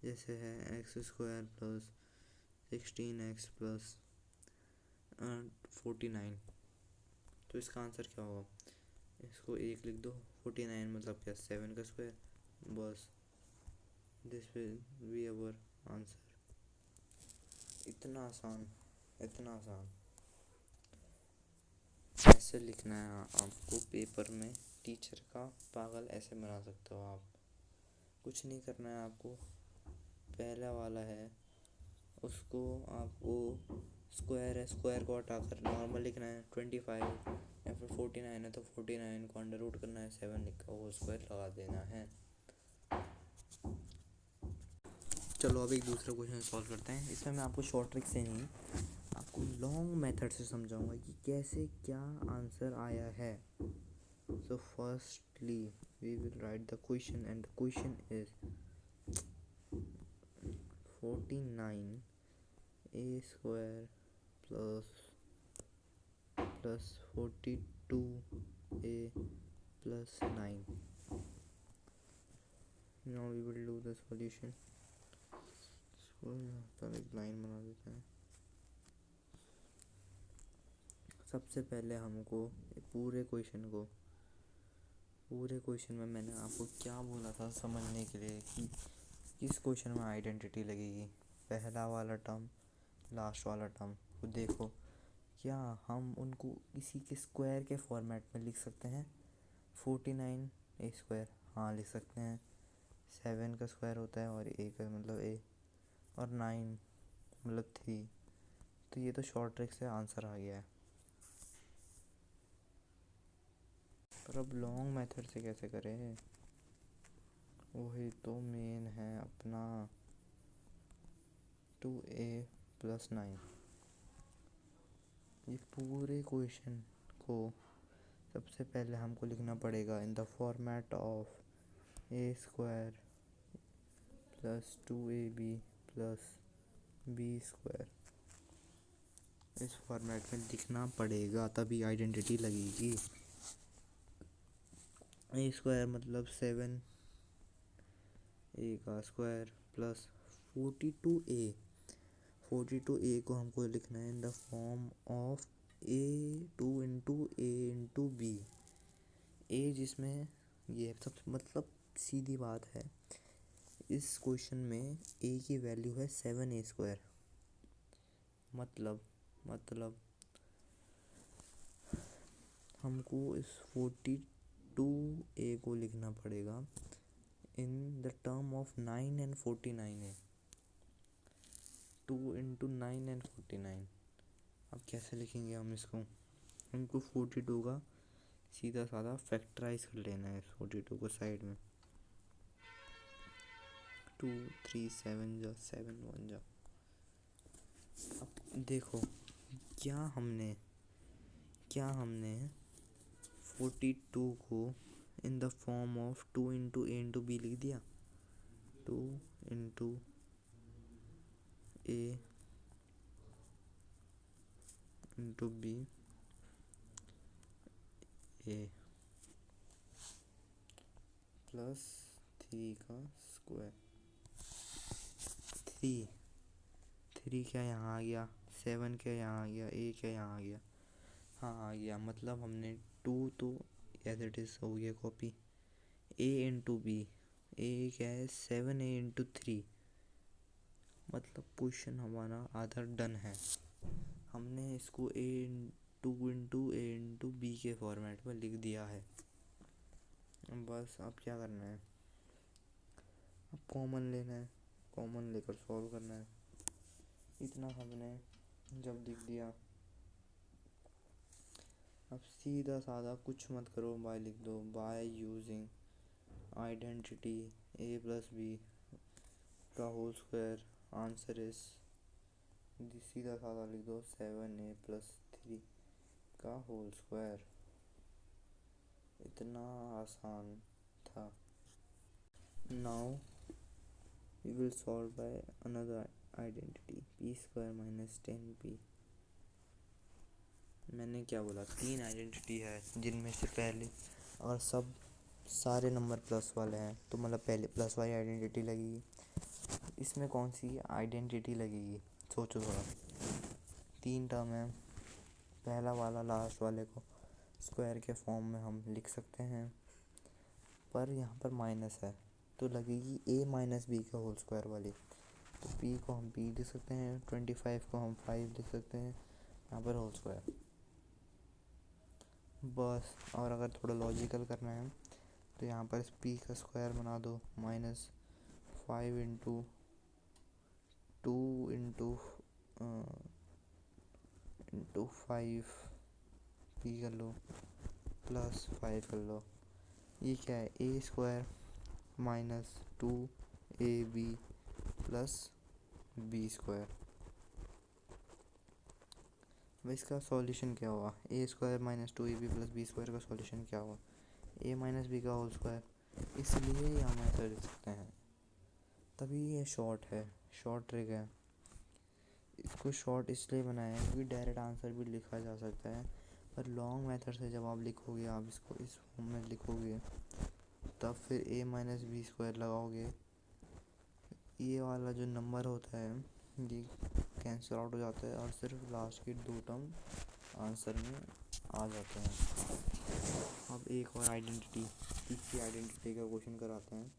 जैसे है x² + 16x + 49, तो इसका आंसर क्या होगा, इसको एक लिख दो, 49 मतलब क्या, 7 का स्क्वायर, बस this will be our answer. इतना आसान, इतना आसान। ऐसे लिखना है आपको पेपर में, टीचर का पागल ऐसे बना सकते हो आप। कुछ नहीं करना है आपको, पहला वाला है उसको आपको स्क्वायर है, स्क्वायर को हटाकर नॉर्मल लिखना है, 25 या फिर 49 है तो 49 को अंडर रूट करना है, 7 लिखा वो स्क्वायर लगा देना है। चलो अब एक दूसरा क्वेश्चन सॉल्व करते हैं। इसमें मैं आपको शॉर्ट ट्रिक से नहीं, आपको लॉन्ग मेथड से समझाऊंगा कि कैसे क्या आंसर आया है। So firstly we will write the question and the question is 49a² plus 42a plus 9. Now we will do the solution. इसको यहाँ पर एक लाइन बना देते हैं। सबसे पहले हमको पूरे क्वेश्चन में मैंने आपको क्या बोला था समझने के लिए कि किस क्वेश्चन में आइडेंटिटी लगेगी, पहला वाला टर्म, लास्ट वाला टर्म। तो देखो क्या हम उनको इसी के स्क्वायर के फॉर्मेट में लिख सकते हैं, 49a², हाँ लिख सकते हैं, 7 का स्क्वायर होता है और a का मतलब a, और 9 मतलब 3, तो ये तो शॉर्ट ट्रिक से आंसर आ गया है। पर अब लॉन्ग मेथड से कैसे करें, वही तो मेन है अपना 2a + 9। ये पूरे क्वेश्चन को सबसे पहले हमको लिखना पड़ेगा in the format of a² + 2ab + b²। इस फॉर्मेट में लिखना पड़ेगा तभी आइडेंटिटी लगेगी। a² मतलब 7, a का स्क्वायर प्लस 42a, 42a को हमको लिखना है in the form of a2 × a × b, a जिसमें ये सब मतलब सीधी बात है, इस क्वेश्चन में a की वैल्यू है 7a², मतलब हमको इस 42a को लिखना पड़ेगा in the term of 9 and 49a, 2 × 9 and 49। अब कैसे लिखेंगे हम इसको, हमको 42 का सीधा साधा फैक्टराइज कर लेना है, 42 को साइड में, 2 3 7 जा 7 1 जा। अब देखो क्या हमने 42 को in the form of 2 × a × b लिख दिया, 2 × a × b a प्लस 3 का स्क्वायर, 3 क्या यहाँ आ गया, 7 क्या यहाँ आ गया, a क्या यहाँ आ गया, हाँ आ गया, मतलब हमने 2 तो एज इट इज़ हो गया कॉपी, a × b, a क्या है 7a × 3, मतलब क्वेश्चन हमारा आधा डन है। हमने इसको a इंटू b के फॉर्मेट में लिख दिया है। बस अब क्या करना है, अब कॉमन लेना है, कॉमन लेकर सॉल्व करना है। इतना हमने जब लिख दिया, अब सीधा साधा कुछ मत करो, बाय लिख दो। By using identity a plus B का होल स्क्वायर आंसर इज, सीधा साधा लिख दो 7a+3 का होल स्क्वायर। इतना आसान था। Now we will solve by another identity p² - 10p। मैंने क्या बोला, 3 आइडेंटिटी है जिनमें से पहले अगर सारे नंबर प्लस वाले हैं तो मतलब पहले प्लस वाली आइडेंटिटी लगेगी। इसमें कौन सी आइडेंटिटी लगेगी, सोचो थोड़ा। 3 टर्म है, पहला वाला लास्ट वाले को स्क्वायर के फॉर्म में हम लिख सकते हैं, पर यहाँ पर माइनस है तो लगेगी a - b का होल स्क्वायर वाली। तो p को हम p लिख सकते हैं, 25 को हम 5 लिख सकते हैं, यहाँ पर होल स्क्वायर। बस, और अगर थोड़ा लॉजिकल करना है तो यहाँ पर p का स्क्वायर बना दो, -5 इंटू 2 इंटू 5 p कर लो, प्लस 5 कर लो। ये क्या है, a² - 2ab प्लस b²। अब इसका सॉल्यूशन क्या हुआ, a² - 2ab प्लस b² का सॉल्यूशन क्या हुआ, a - b का होल स्क्वायर। इसलिए ये हम ऐसा लिख सकते हैं, तभी ये शॉर्ट है, शॉर्ट ट्रिक है। इसको शॉर्ट इसलिए बनाया है क्योंकि डायरेक्ट आंसर भी लिखा जा सकता है, पर लॉन्ग मेथड से जब आप लिखोगे, आप इसको इस फॉर्म में लिखोगे, तब फिर a - b² लगाओगे, ये वाला जो नंबर होता है ये कैंसिल आउट हो जाता है और सिर्फ लास्ट के 2 टर्म आंसर में आ जाते हैं। अब एक और आइडेंटिटी, तीसरी आइडेंटिटी का क्वेश्चन कराते हैं।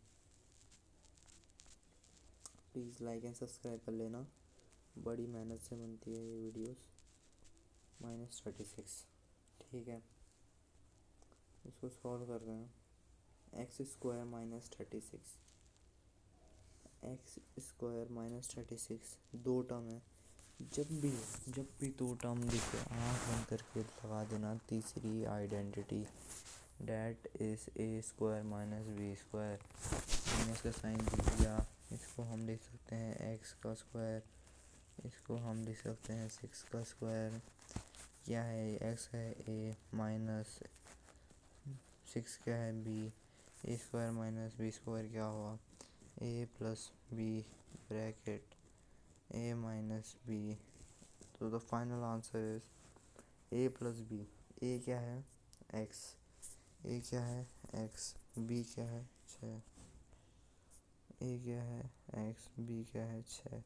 प्लीज़ लाइक एंड सब्सक्राइब कर लेना, बड़ी मेहनत से बनती है ये वीडियोस। -36, ठीक है। इसको सॉल्व कर रहे हैं। x² - 36, x² - 36 दो टर्म है। जब भी 2 टर्म दिखे, आँख बंद करके लगा देना तीसरी identity, that is a² - b²। मैंने इसका साइन लिख दिया। इसको हम लिख सकते हैं x का स्क्वायर, इसको हम लिख सकते हैं 6 का स्क्वायर। क्या है, x है a माइनस 6 क्या है b, a² - b² क्या हुआ, a plus b bracket a - b। तो the final answer is a plus b। a क्या है, x, a क्या है x, b क्या है 6, a क्या है x, b क्या है 6।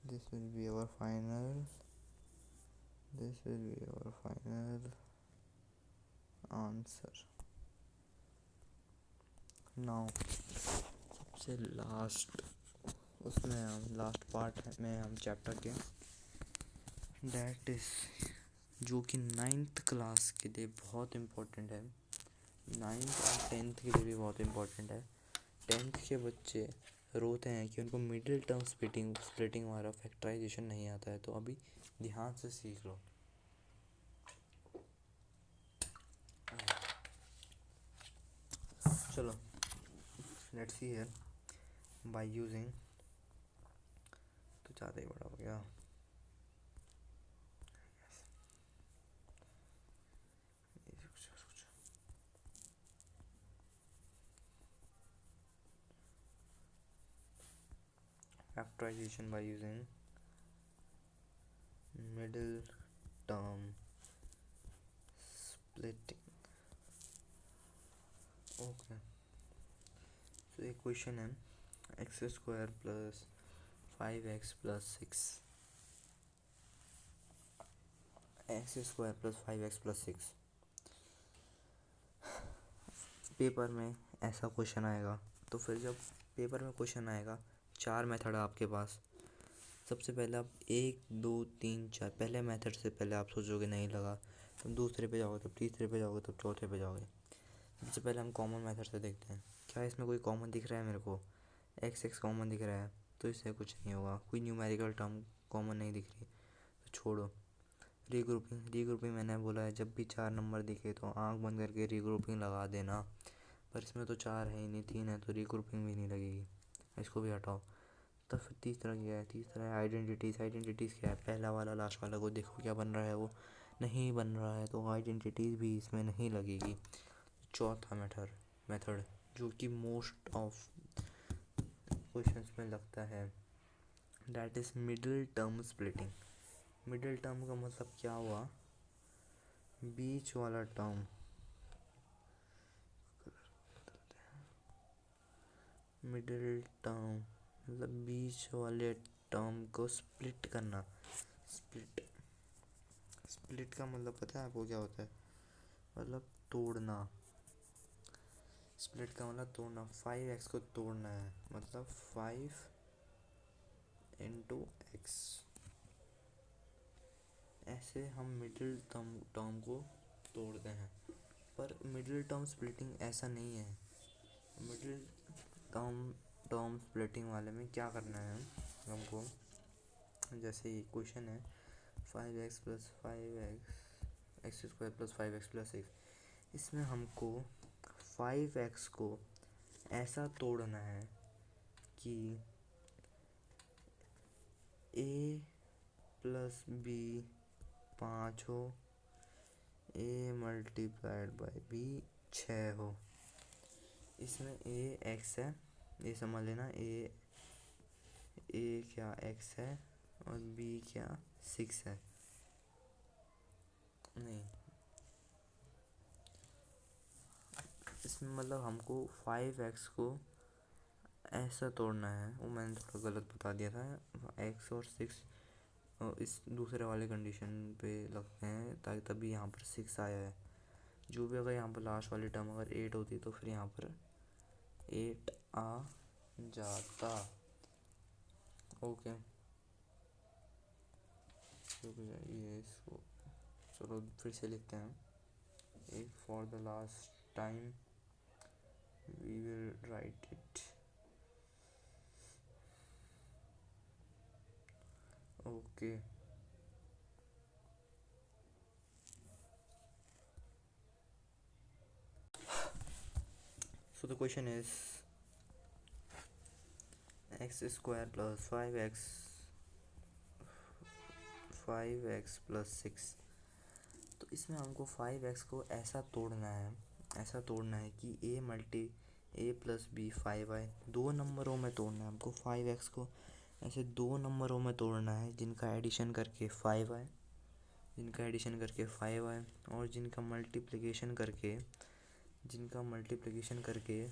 This will be our final answer. Now सबसे लास्ट उसमें हम लास्ट पार्ट में हम चैप्टर के, डैट इज जो कि 9th क्लास के लिए बहुत इम्पोर्टेंट है, 9th और 10th के लिए भी बहुत इम्पोर्टेंट है। 10th के बच्चे रोते हैं कि उनको मिडिल टर्म स्प्लिटिंग वाला फैक्टराइजेशन नहीं आता है, तो अभी ध्यान से सीख लो। चलो, let's see here, by using, तो ज़्यादा ही बड़ा हो गया। Factorization by using middle term splitting. Okay, so एक क्वेश्चन है, x² plus 5x plus 6, x² plus 5x plus 6। Paper में ऐसा क्वेश्चन आएगा, तो फिर जब पेपर में क्वेश्चन आएगा, 4 मेथड है आपके पास। सबसे पहले आप 1 2 3 4 पहले मेथड से पहले आप सोचोगे नहीं लगा, तुम दूसरे पे जाओगे, तब तीसरे पे जाओगे, तब चौथे पे जाओगे। सबसे पहले हम कॉमन मेथड से देखते हैं, क्या इसमें कोई कॉमन दिख रहा है मेरे को? x कॉमन दिख रहा है, तो इससे कुछ नहीं होगा। कोई न्यूमेरिकल टर्म कॉमन नहीं दिख रही, तो छोड़ो। रीग्रुपिंग मैंने बोला है जब भी 4 नंबर दिखे तो आंख बंद करके रीग्रुपिंग लगा देना, पर इसमें तो 4 है ही नहीं, 3 है, तो रीग्रुपिंग भी नहीं लगेगी, इसको भी हटाओ। तो फिर तीसरा क्या है? तीसरा है आइडेंटिटीज़ क्या है? पहला वाला लास्ट वाला को देखो क्या बन रहा है, वो नहीं बन रहा है, तो आइडेंटिटीज़ भी इसमें नहीं लगेगी। चौथा मेथड जो कि मोस्ट ऑफ क्वेश्चंस में लगता है, that is middle term splitting. Middle term का मतलब क्या हुआ? बीच वाला टर्म, मिडिल टर्म मतलब बीच वाले टर्म को स्प्लिट करना। स्प्लिट का मतलब पता है आपको क्या होता है? मतलब तोड़ना। स्प्लिट का मतलब तोड़ना। 5x को तोड़ना है, मतलब 5 इंटू एक्स। ऐसे हम मिडिल टर्म को तोड़ते हैं। पर मिडिल टर्म स्प्लिटिंग ऐसा नहीं है। मिडिल टर्म स्प्लिटिंग वाले में क्या करना है हमको? जैसे ये क्वेश्चन है 5x plus 5x x square plus 5x plus 6, इसमें हमको 5x को ऐसा तोड़ना है कि a प्लस b 5 हो, a मल्टीप्लाइड बाई b 6 हो। इसमें a x है, ये समझ लेना, a क्या x है और b क्या 6 है। नहीं, इसमें मतलब हमको 5x को ऐसा तोड़ना है, वो मैंने थोड़ा गलत बता दिया था। x और 6 इस दूसरे वाले कंडीशन पे लगते हैं, ताकि तभी यहाँ पर 6 आया है। जो भी अगर यहाँ पर लास्ट वाली टर्म अगर 8 होती तो फिर यहाँ पर 8 आ जाता। ओके, ये इसको चलो फिर से लिखते हैं। एक for the last time we will write it. Okay, so the question is x square plus 5x plus 6। तो इसमें हमको 5x को ऐसा तोड़ना है कि a प्लस बी 5 आए। 2 नंबरों में तोड़ना है हमको 5x को, ऐसे 2 नंबरों में तोड़ना है जिनका एडिशन करके 5 आए, और जिनका मल्टीप्लिकेशन करके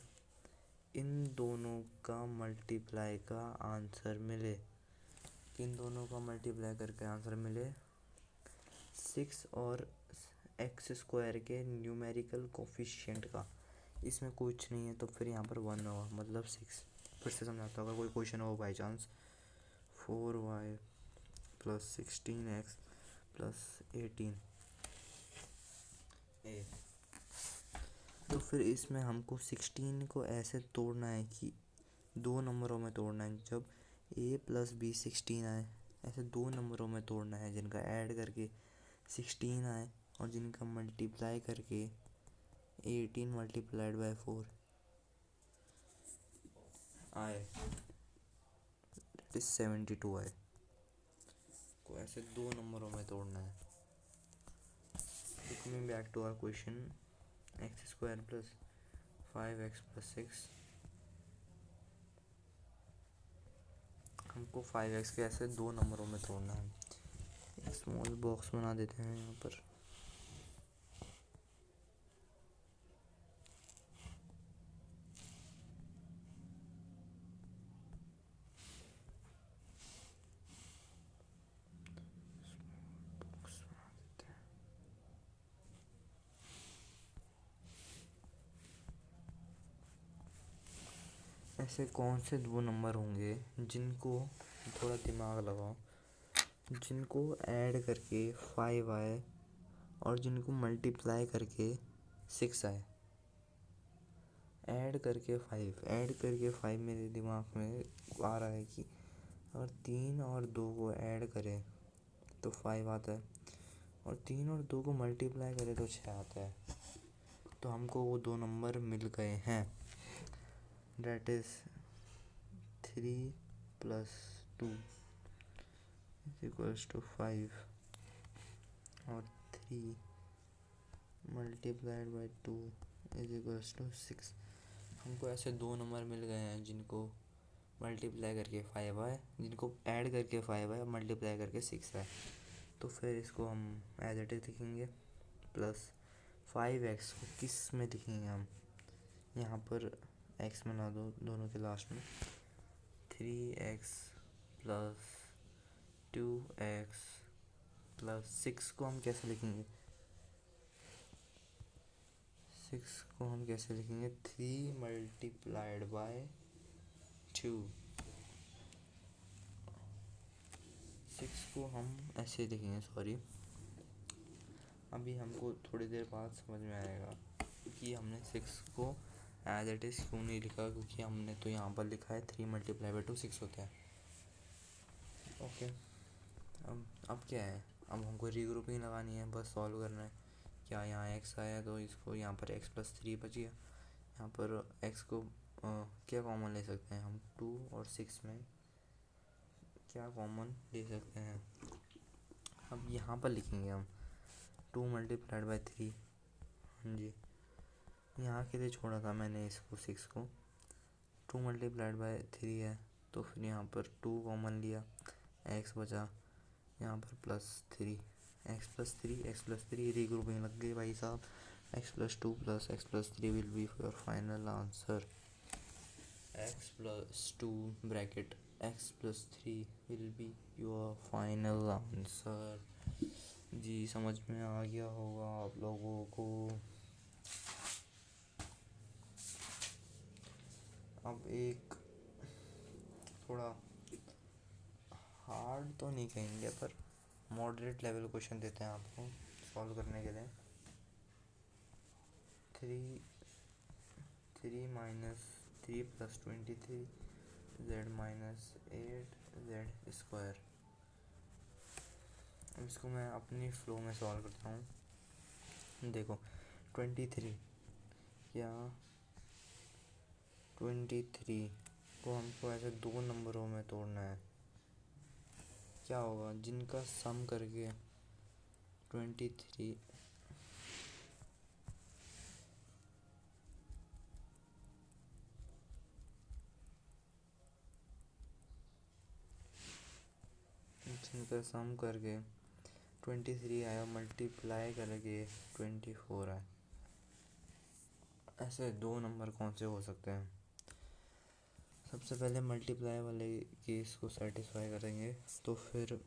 इन दोनों का मल्टीप्लाई का आंसर मिले। 6 और एक्स स्क्वायर के न्यूमेरिकल कोफिशिएंट का। इसमें कुछ नहीं है तो फिर यहाँ पर 1 होगा, मतलब 6। फिर से समझाता होगा, कोई क्वेश्चन हो by chance 4y plus 16x plus 18 ए, तो फिर इसमें हमको 16 को ऐसे तोड़ना है कि 2 नंबरों में तोड़ना है। जब a प्लस बी 16 आए, ऐसे 2 नंबरों में तोड़ना है जिनका ऐड करके 16 आए और जिनका मल्टीप्लाई करके 18 मल्टीप्लाइड बाय 4 आए, दैट इज 72 आए। को ऐसे 2 नंबरों में तोड़ना है। Coming back to our question, X square plus 5x plus 6, हमको 5x के ऐसे 2 नंबरों में तोड़ना है। एक स्मॉल बॉक्स बना देते हैं यहाँ पर। ऐसे कौन से 2 नंबर होंगे जिनको थोड़ा दिमाग लगाओ। जिनको ऐड करके 5 आए और जिनको मल्टीप्लाई करके 6 आए, ऐड करके 5 मेरे दिमाग में आ रहा है कि अगर 3 और 2 को ऐड करें तो 5 आता है, और 3 और 2 को मल्टीप्लाई करें तो 6 आता है। तो हमको वो दो नंबर मिल गए हैं, डेट इज़ 3 + 2 = 5 और 3 × 2 = 6। हमको ऐसे दो नंबर मिल गए हैं जिनको मल्टीप्लाई करके 5 आए, जिनको ऐड करके 5 आए, मल्टीप्लाई करके 6 आए। तो फिर इसको हम एज इट इज़ लिखेंगे, प्लस 5x को किस में लिखेंगे हम, यहाँ पर x बना दो दोनों के लास्ट में। 3x + 2x + 6 को हम कैसे लिखेंगे, 6 को हम कैसे लिखेंगे, 3 × 2। 6 को हम ऐसे लिखेंगे, सॉरी अभी हमको थोड़ी देर बाद समझ में आएगा कि हमने 6 को एज इट इज़ क्यों नहीं लिखा, क्योंकि हमने तो यहाँ पर लिखा है 3 × 2 6 होता है। ओके, अब क्या है, अब हमको रीग्रुपिंग लगानी है, बस सॉल्व करना है। क्या यहाँ x आया तो इसको यहाँ पर x + 3 बच गया। यहाँ पर x को क्या कॉमन ले सकते हैं हम, 2 और 6 में क्या कॉमन ले सकते हैं। अब यहाँ पर लिखेंगे हम 2 × 3। हाँ जी, यहाँ के लिए छोड़ा था मैंने इसको 6 को, 2 × 3 है तो फिर यहाँ पर 2 कॉमन लिया, x बचा, यहाँ पर +3, x+3 रीग्रुपिंग लग गई भाई साहब। x+2 + x+3 will be your final answer. x+2 bracket x+3 will be your final answer. जी समझ में आ गया होगा आप लोगों को। अब एक थोड़ा हार्ड तो नहीं कहेंगे पर मॉडरेट लेवल क्वेश्चन देते हैं आपको सॉल्व करने के लिए। 3 - 3 + 23 z - 8z²। अब इसको मैं अपनी फ्लो में सॉल्व करता हूँ। देखो 23 क्या 23 को हमको ऐसे दो नंबरों में तोड़ना है। क्या होगा जिनका सम करके 23 जिनका सम करके 23 आया, मल्टीप्लाई करके 24 आया। ऐसे दो नंबर कौन से हो सकते हैं। सबसे पहले मल्टीप्लाई वाले केस को सेटिस्फाई करेंगे तो फिर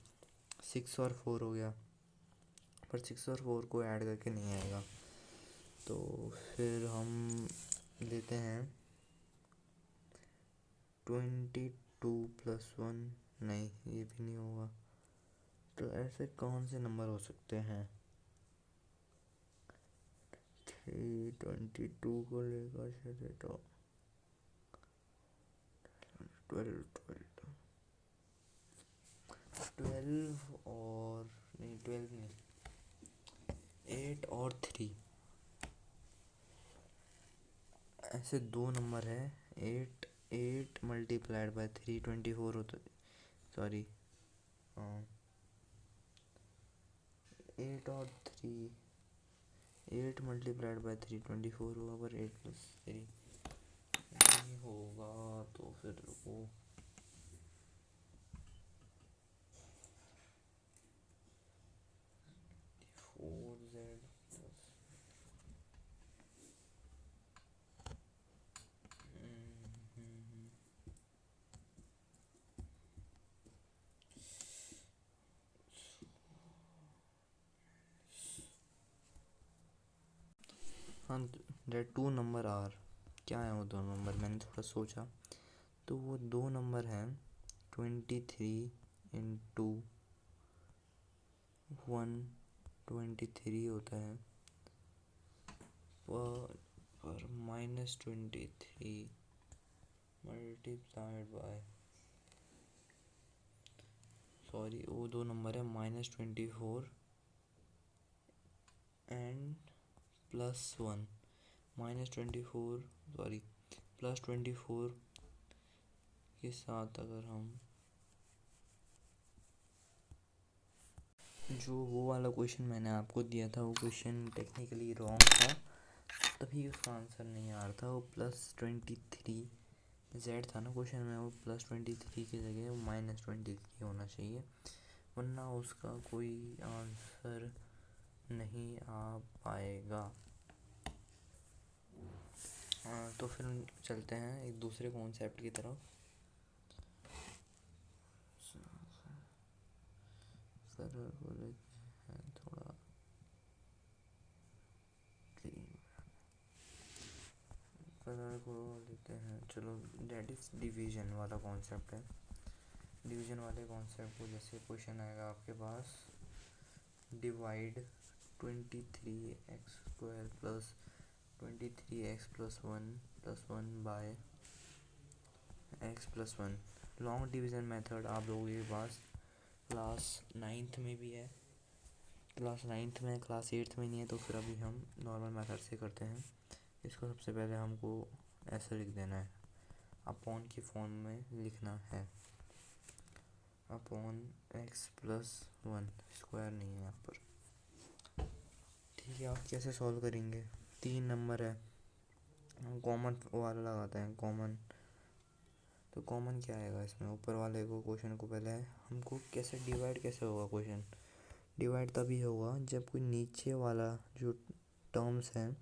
6 और 4 हो गया, पर 6 और 4 को ऐड करके नहीं आएगा। तो फिर हम लेते हैं 22 + 1, नहीं ये भी नहीं होगा। तो ऐसे कौन से नंबर हो सकते हैं। 22 को लेकर चले तो 12 और नहीं 12 नहीं 8 और 3, ऐसे दो नंबर है। 8 × 3 24 होता, सॉरी 8 और 3, 8 × 3 24 होगा, पर 8 + 3 नहीं होगा। तो फिर वो 4z हाँ, डेट 2 नंबर आर क्या है वो दो नंबर, मैंने थोड़ा सोचा तो वो दो नंबर हैं 23 इंटू 123 होता है पर -23 मल्टीप्लाइड बाय, सॉरी वो दो नंबर है, -24 एंड +1, -24 सॉरी +24 के साथ अगर हम जो वो वाला क्वेश्चन मैंने आपको दिया था वो क्वेश्चन टेक्निकली रॉन्ग था, तभी उसका आंसर नहीं आ रहा था। वो +23 जेड था ना क्वेश्चन में, वो +23 की जगह वो -23 होना चाहिए, वरना उसका कोई आंसर नहीं आ पाएगा। तो फिर चलते हैं एक दूसरे कॉन्सेप्ट की तरफ। सरल को लेते हैं थोड़ा कलर को लेते हैं, चलो डेट इज डिवीजन वाला कॉन्सेप्ट है। डिवीजन वाले कॉन्सेप्ट को जैसे क्वेश्चन आएगा आपके पास, divide 23x² plus 23x+1 by x+1। Long division method आप लोगों के पास क्लास 9th में भी है, क्लास 9th में, क्लास 8th में नहीं है, तो फिर अभी हम नॉर्मल मेथड से करते हैं। इसको सबसे पहले हमको ऐसे लिख देना है, अपॉन की फॉर्म में लिखना है, अपॉन x+1, स्क्वायर नहीं है यहाँ पर। ठीक है, आप कैसे सॉल्व करेंगे? 3 नंबर है, हम कॉमन वाला लगाते हैं, कॉमन। तो कॉमन क्या आएगा इसमें, ऊपर वाले को क्वेश्चन को पहले हमको कैसे डिवाइड कैसे होगा क्वेश्चन, डिवाइड तभी होगा जब कोई नीचे वाला जो टर्म्स हैं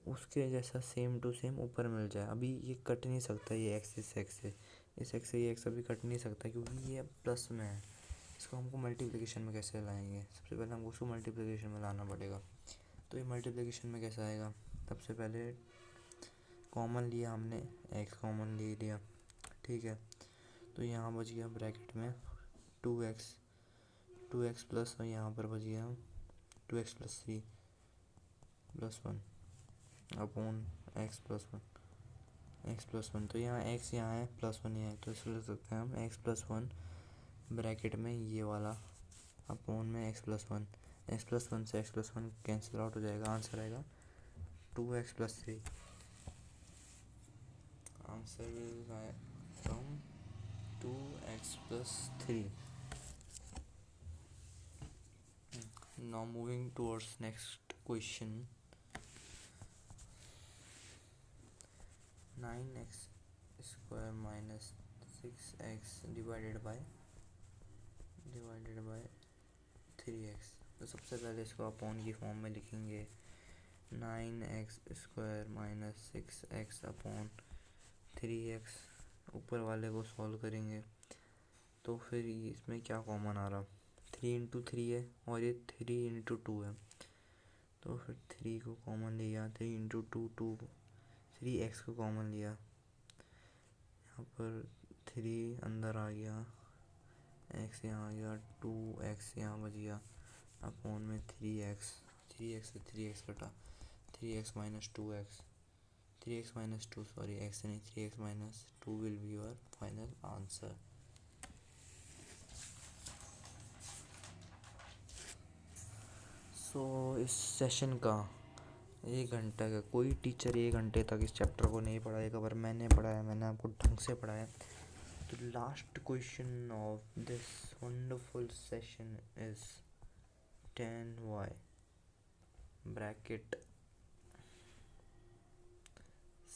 उसके जैसा सेम टू सेम ऊपर मिल जाए। अभी ये कट नहीं सकता, ये एक्स इस एक्स से, इस एक्स से ये एक्स अभी कट नहीं सकता क्योंकि ये प्लस में है। इसको हमको मल्टीप्लिकेशन में कैसे लाएंगे, सबसे पहले हमको उसको मल्टीप्लिकेशन में लाना पड़ेगा। तो ये मल्टीप्लिकेशन में कैसे आएगा, सबसे पहले कॉमन लिया हमने, एक्स कॉमन ले लिया, ठीक है। तो यहाँ बच गया ब्रैकेट में 2x प्लस, और यहाँ पर बच गया 2x+3 +1 अपॉन x+1। तो यहाँ x यहाँ है, +1 यहाँ है, तो इसको लिख सकते हैं हम x+1 ब्रैकेट में ये वाला अपॉन में x+1, x+1 से x+1 कैंसिल आउट हो जाएगा, आंसर आएगा 2x+3। Answer will from 2x+3। Now moving towards next question, 9x² minus 6x divided by 3x। तो सबसे पहले इसको अपॉन की फॉर्म में लिखेंगे, 9x² minus 6x upon 3x। ऊपर वाले को सॉल्व करेंगे तो फिर इसमें क्या कॉमन आ रहा, 3 × 3 है और ये 3 × 2 है, तो फिर 3 को कॉमन लिया, 3 × 2 3x को कॉमन लिया, यहाँ पर 3 अंदर आ गया, x यहाँ आ गया, 2x यहाँ बच गया, अपॉन में 3x से 3x कटा, 3x minus 2x, 3x minus 2 sorry x नहीं 3x minus 2 will be your final answer. So इस सेशन का 1 घंटा का, कोई टीचर 1 घंटे तक इस चैप्टर को नहीं पढ़ाएगा, पर मैंने पढ़ाया, मैंने आपको ढंग से पढ़ाया। तो last question of this wonderful session is 10y bracket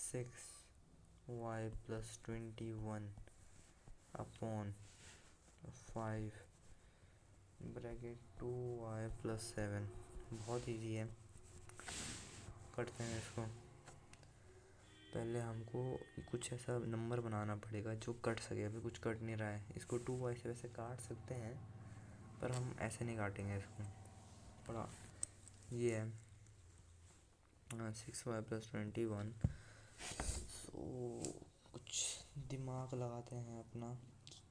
6y + 21 upon 5 bracket 2y + 7। बहुत इजी है, करते हैं इसको। पहले हमको कुछ ऐसा नंबर बनाना पड़ेगा जो कट सके, अभी कुछ कट नहीं रहा है। इसको 2y से वैसे काट सकते हैं पर हम ऐसे नहीं काटेंगे इसको, थोड़ा ये है 6y + 21। सो कुछ दिमाग लगाते हैं अपना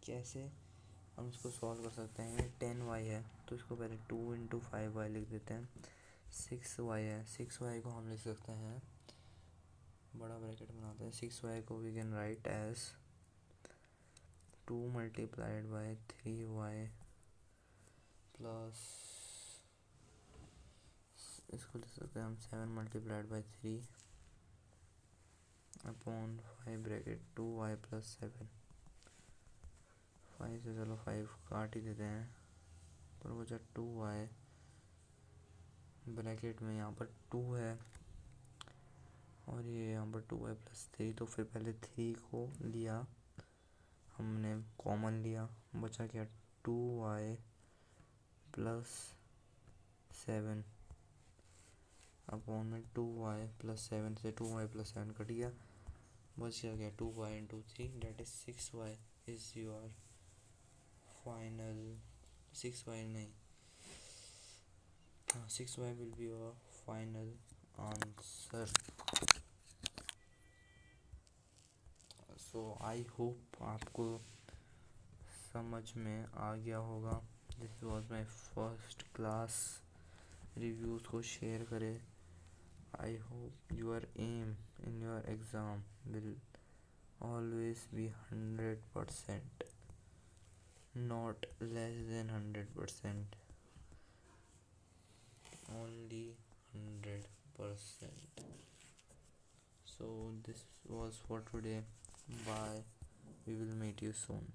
कि कैसे हम इसको सॉल्व कर सकते हैं। 10y है तो इसको पहले 2 इंटू 5y लिख देते हैं। 6y है, 6y को हम लिख सकते हैं, बड़ा ब्रैकेट बनाते हैं। 6y को we can write as 2 multiplied by 3y plus, इसको लिख सकते हैं हम 7 multiplied by 3 upon 5 bracket 2y plus 7। 5 से चलो 5 काट ही देते हैं, पर बचा 2y ब्रैकेट में, यहाँ पर 2 है और ये यहाँ पर 2y प्लस 3। तो फिर पहले 3 को लिया हमने, कॉमन लिया, बचा क्या 2y प्लस 7 अपॉन में 2y प्लस 7 से 2y प्लस 7 कट गया, बच गया 2y into 3 that is 6y is your final. 6y नहीं, 6y will be your final answer. So I hope आपको समझ में आ गया होगा। This was my first class. Reviews को शेयर करें। I hope your aim in your exam will always be 100%, not less than 100%, only 100%. So this was for today. Bye, we will meet you soon.